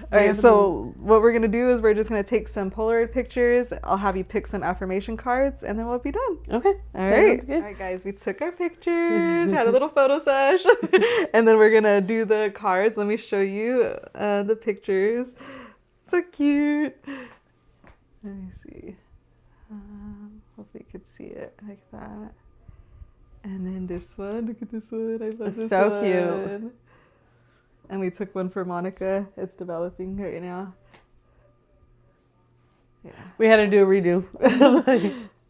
[SPEAKER 1] All right, so what we're going to do is we're just going to take some Polaroid pictures. I'll have you pick some affirmation cards, and then we'll be done.
[SPEAKER 2] Okay.
[SPEAKER 1] All right. Good. All right, guys, we took our pictures, had a little photo sesh, and then we're going to do the cards. Let me show you the pictures. So cute. Let me see. Hopefully you could see it like that. And then this one. Look at this one. I love this
[SPEAKER 2] so
[SPEAKER 1] one.
[SPEAKER 2] Cute.
[SPEAKER 1] And we took one for Monica. It's developing right now. Yeah.
[SPEAKER 2] We had to do a redo.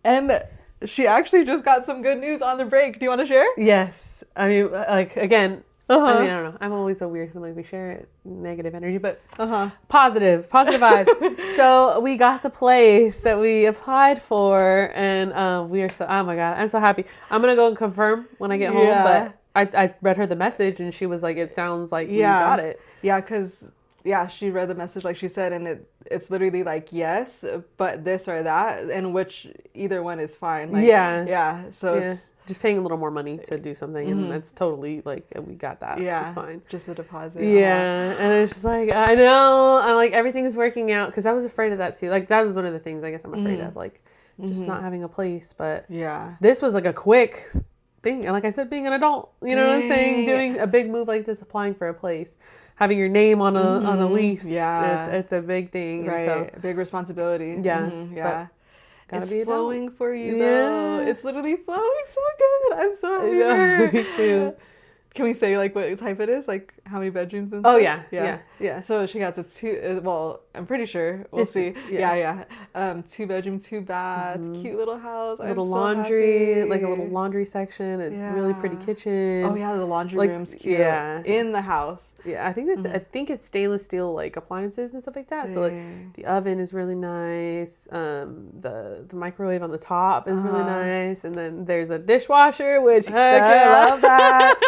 [SPEAKER 1] And she actually just got some good news on the break. Do you want to share?
[SPEAKER 2] Yes. I mean, like, again, I mean, I don't know. I'm always so weird because I'm like, we share negative energy, but positive vibe. So we got the place that we applied for, and we are so, oh my God, I'm so happy. I'm going to go and confirm when I get home, but I read her the message and she was like, it sounds like we got it.
[SPEAKER 1] Yeah, because she read the message like she said, and it's literally like, yes, but this or that, and which either one is fine. Like, so it's
[SPEAKER 2] just paying a little more money to do something, and that's totally like, we got that. Yeah, it's fine.
[SPEAKER 1] Just the deposit.
[SPEAKER 2] Yeah, and it's just like, I know, I'm like, everything's working out, because I was afraid of that too. Like that was one of the things I guess I'm afraid of, like just not having a place. But this was like a quick thing, and like I said, being an adult, you know what I'm saying, doing a big move like this, applying for a place, having your name on a lease, it's a big thing,
[SPEAKER 1] right?
[SPEAKER 2] So,
[SPEAKER 1] a big responsibility.
[SPEAKER 2] It's
[SPEAKER 1] flowing for you though. It's literally flowing so good. I'm so happy.
[SPEAKER 2] Me too.
[SPEAKER 1] Can we say like what type it is? Like how many bedrooms and
[SPEAKER 2] stuff?
[SPEAKER 1] Yeah. So she has a two. Well, I'm pretty sure we'll see. 2 bedroom, 2 bath, cute little house.
[SPEAKER 2] Little laundry, like a little laundry section. A really pretty kitchen.
[SPEAKER 1] Oh yeah, the laundry room's cute. Yeah. In the house.
[SPEAKER 2] Yeah, I think it's stainless steel like appliances and stuff like that. So like the oven is really nice. The microwave on the top is really nice, and then there's a dishwasher, which I love that.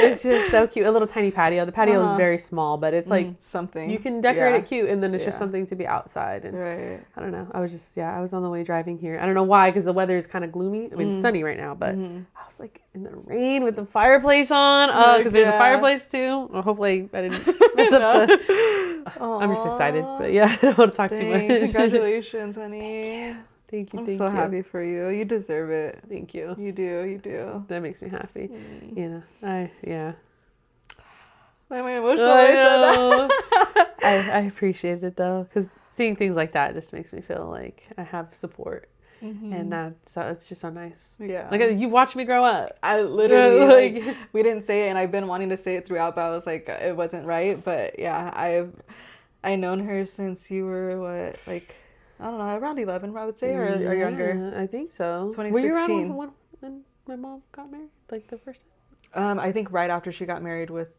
[SPEAKER 2] It's just so cute. A little tiny patio. The patio is very small, but it's like
[SPEAKER 1] something.
[SPEAKER 2] You can decorate it cute, and then it's just something to be outside. And
[SPEAKER 1] right.
[SPEAKER 2] I don't know. I was just I was on the way driving here. I don't know why, because the weather is kind of gloomy. I mean, it's sunny right now, but I was like in the rain with the fireplace on. Oh, because there's a fireplace too. Well, hopefully I didn't mess up the. I'm just excited, but I don't want to talk too much.
[SPEAKER 1] Congratulations, honey.
[SPEAKER 2] Thank you.
[SPEAKER 1] I'm so happy for you. You deserve it.
[SPEAKER 2] Thank you.
[SPEAKER 1] You do.
[SPEAKER 2] That makes me happy. You know,
[SPEAKER 1] I'm emotional. I said that.
[SPEAKER 2] I appreciate it though, because seeing things like that just makes me feel like I have support, and it's just so nice. Yeah, like you watched me grow up.
[SPEAKER 1] I literally like we didn't say it, and I've been wanting to say it throughout, but I was like it wasn't right. But yeah, I've known her since you were what, like, I don't know, around 11, I would say, or younger.
[SPEAKER 2] I think so.
[SPEAKER 1] 2016.
[SPEAKER 2] Were you around when my mom got married, like the first
[SPEAKER 1] time? I think right after she got married with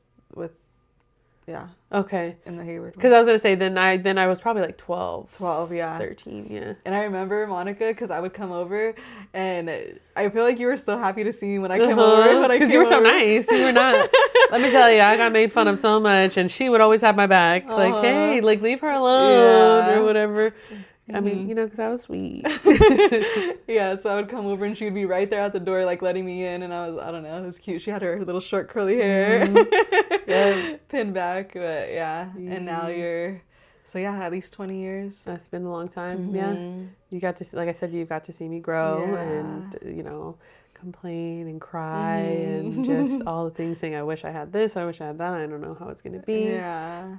[SPEAKER 2] okay.
[SPEAKER 1] In the Hayward.
[SPEAKER 2] Because I was gonna say then I was probably like 12.
[SPEAKER 1] 12, yeah.
[SPEAKER 2] 13, yeah.
[SPEAKER 1] And I remember Monica, because I would come over, and I feel like you were so happy to see me when I came over.
[SPEAKER 2] Because you were so nice. You were not. Let me tell you, I got made fun of so much, and she would always have my back. Like, hey, like leave her alone or whatever. I mean, because I was sweet.
[SPEAKER 1] Yeah, so I would come over and she would be right there at the door, like letting me in, and I don't know, it was cute. She had her little short curly hair, pinned back, but yeah. And now so yeah, at least 20 years.
[SPEAKER 2] That's been a long time. Yeah, you got to, like I said, you got to see me grow, and complain and cry and just all the things, saying I wish I had this, I wish I had that, I don't know how it's gonna be.
[SPEAKER 1] Yeah.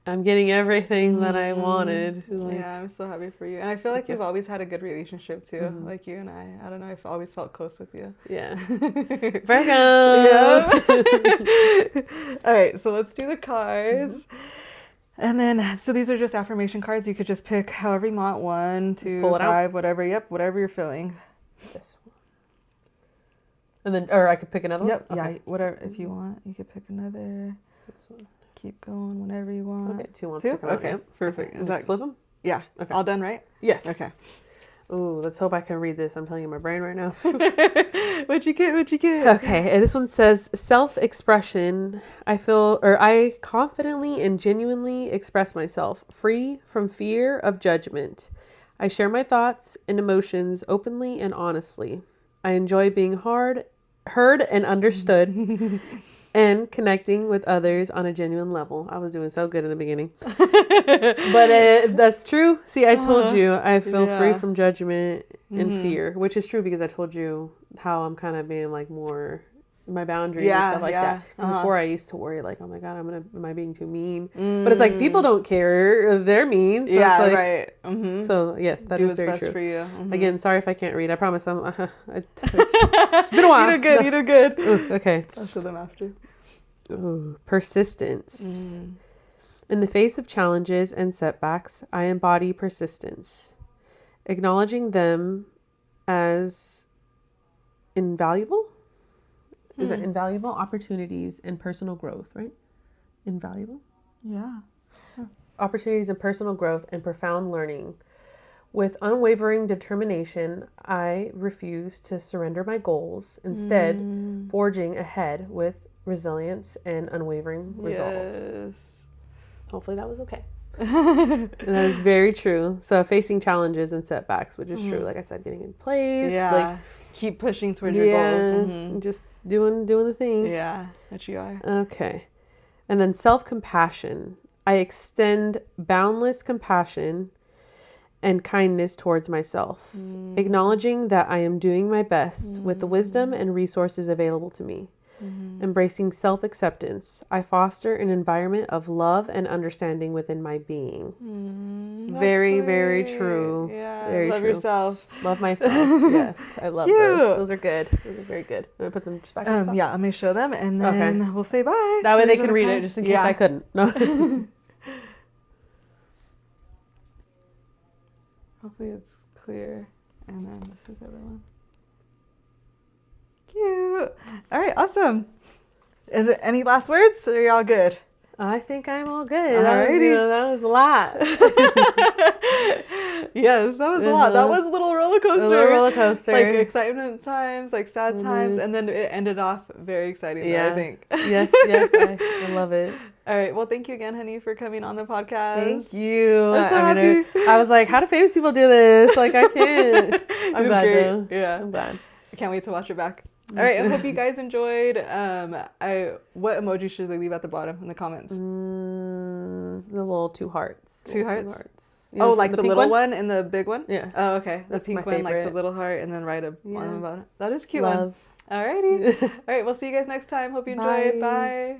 [SPEAKER 2] I'm getting everything that I wanted.
[SPEAKER 1] Yeah, I'm so happy for you. And I feel like we've always had a good relationship too. Like you and I don't know, I've always felt close with you.
[SPEAKER 2] Yeah. Virgo!
[SPEAKER 1] Yeah. All right, so let's do the cards. And then, so these are just affirmation cards. You could just pick however you want, 1, 2, 5, whatever. Yep, whatever you're feeling.
[SPEAKER 2] This one. And then, or I could pick another one?
[SPEAKER 1] Yep, okay. Yeah, whatever. If you want, you could pick another.
[SPEAKER 2] This one.
[SPEAKER 1] Keep going whenever you want.
[SPEAKER 2] Okay, 2 wants to come out.
[SPEAKER 1] Okay, perfect.
[SPEAKER 2] Okay. Just flip them?
[SPEAKER 1] Yeah. Okay. All done, right?
[SPEAKER 2] Yes.
[SPEAKER 1] Okay.
[SPEAKER 2] Ooh, let's hope I can read this. I'm telling you my brain right now.
[SPEAKER 1] What'd you get?
[SPEAKER 2] Okay, and this one says, self-expression. I confidently and genuinely express myself, free from fear of judgment. I share my thoughts and emotions openly and honestly. I enjoy being heard and understood. And connecting with others on a genuine level. I was doing so good in the beginning. But that's true. See, I told you I feel free from judgment and fear, which is true because I told you how I'm kind of being like more my boundaries and stuff like that. Because before I used to worry like, oh my God, am I being too mean? But it's like people don't care if they're mean. So it's like,
[SPEAKER 1] right.
[SPEAKER 2] So yes, that is very true.
[SPEAKER 1] For you.
[SPEAKER 2] Again, sorry if I can't read. I promise it's been a while.
[SPEAKER 1] You did good.
[SPEAKER 2] Ooh, okay.
[SPEAKER 1] I'll show them after.
[SPEAKER 2] Ooh, persistence. In the face of challenges and setbacks, I embody persistence, acknowledging them as invaluable. Is that invaluable opportunities and personal growth, right? Invaluable?
[SPEAKER 1] Yeah.
[SPEAKER 2] Opportunities and personal growth and profound learning. With unwavering determination, I refuse to surrender my goals, instead forging ahead with resilience and unwavering resolve.
[SPEAKER 1] Yes.
[SPEAKER 2] Hopefully that was okay. And that is very true. So facing challenges and setbacks, which is true. Like I said, getting in place.
[SPEAKER 1] Yeah.
[SPEAKER 2] Like,
[SPEAKER 1] keep pushing towards your goals.
[SPEAKER 2] Just doing the thing.
[SPEAKER 1] Yeah, that you are.
[SPEAKER 2] Okay. And then self-compassion. I extend boundless compassion and kindness towards myself, acknowledging that I am doing my best with the wisdom and resources available to me. Embracing self-acceptance. I foster an environment of love and understanding within my being. Very, very true.
[SPEAKER 1] Yeah,
[SPEAKER 2] very
[SPEAKER 1] love
[SPEAKER 2] true.
[SPEAKER 1] yourself.
[SPEAKER 2] Love myself. Yes, I love those. Those are good. Those are very good. I'm going to put them just back on.
[SPEAKER 1] Yeah, let me show them and then we'll say bye.
[SPEAKER 2] That way they can read it just in case I couldn't. No.
[SPEAKER 1] Hopefully it's clear. And then this is the other one. Cute. All right, awesome. Is there any last words? Or are y'all good?
[SPEAKER 2] I think I'm all good.
[SPEAKER 1] Alrighty.
[SPEAKER 2] That was a lot.
[SPEAKER 1] Yes, that was a lot. That was a little roller coaster.
[SPEAKER 2] A little roller coaster.
[SPEAKER 1] Like excitement times, like sad times, and then it ended off very exciting, I think.
[SPEAKER 2] Yes, I love it.
[SPEAKER 1] All right. Well, thank you again, honey, for coming on the podcast.
[SPEAKER 2] Thank you.
[SPEAKER 1] I'm so happy.
[SPEAKER 2] I was like, how do famous people do this? Like, I can't. I'm glad though.
[SPEAKER 1] Yeah.
[SPEAKER 2] I'm glad.
[SPEAKER 1] I can't wait to watch it back. All right, I hope you guys enjoyed. What emoji should they leave at the bottom in the comments?
[SPEAKER 2] The little 2 hearts.
[SPEAKER 1] Two hearts?
[SPEAKER 2] You know,
[SPEAKER 1] like the little one and the big one?
[SPEAKER 2] Yeah.
[SPEAKER 1] Oh, okay.
[SPEAKER 2] That's
[SPEAKER 1] the pink
[SPEAKER 2] my
[SPEAKER 1] one, like the
[SPEAKER 2] favorite.
[SPEAKER 1] little heart, and then write a one about it. That is cute.
[SPEAKER 2] Love.
[SPEAKER 1] One. All righty. All right, we'll see you guys next time. Hope you enjoyed. Bye.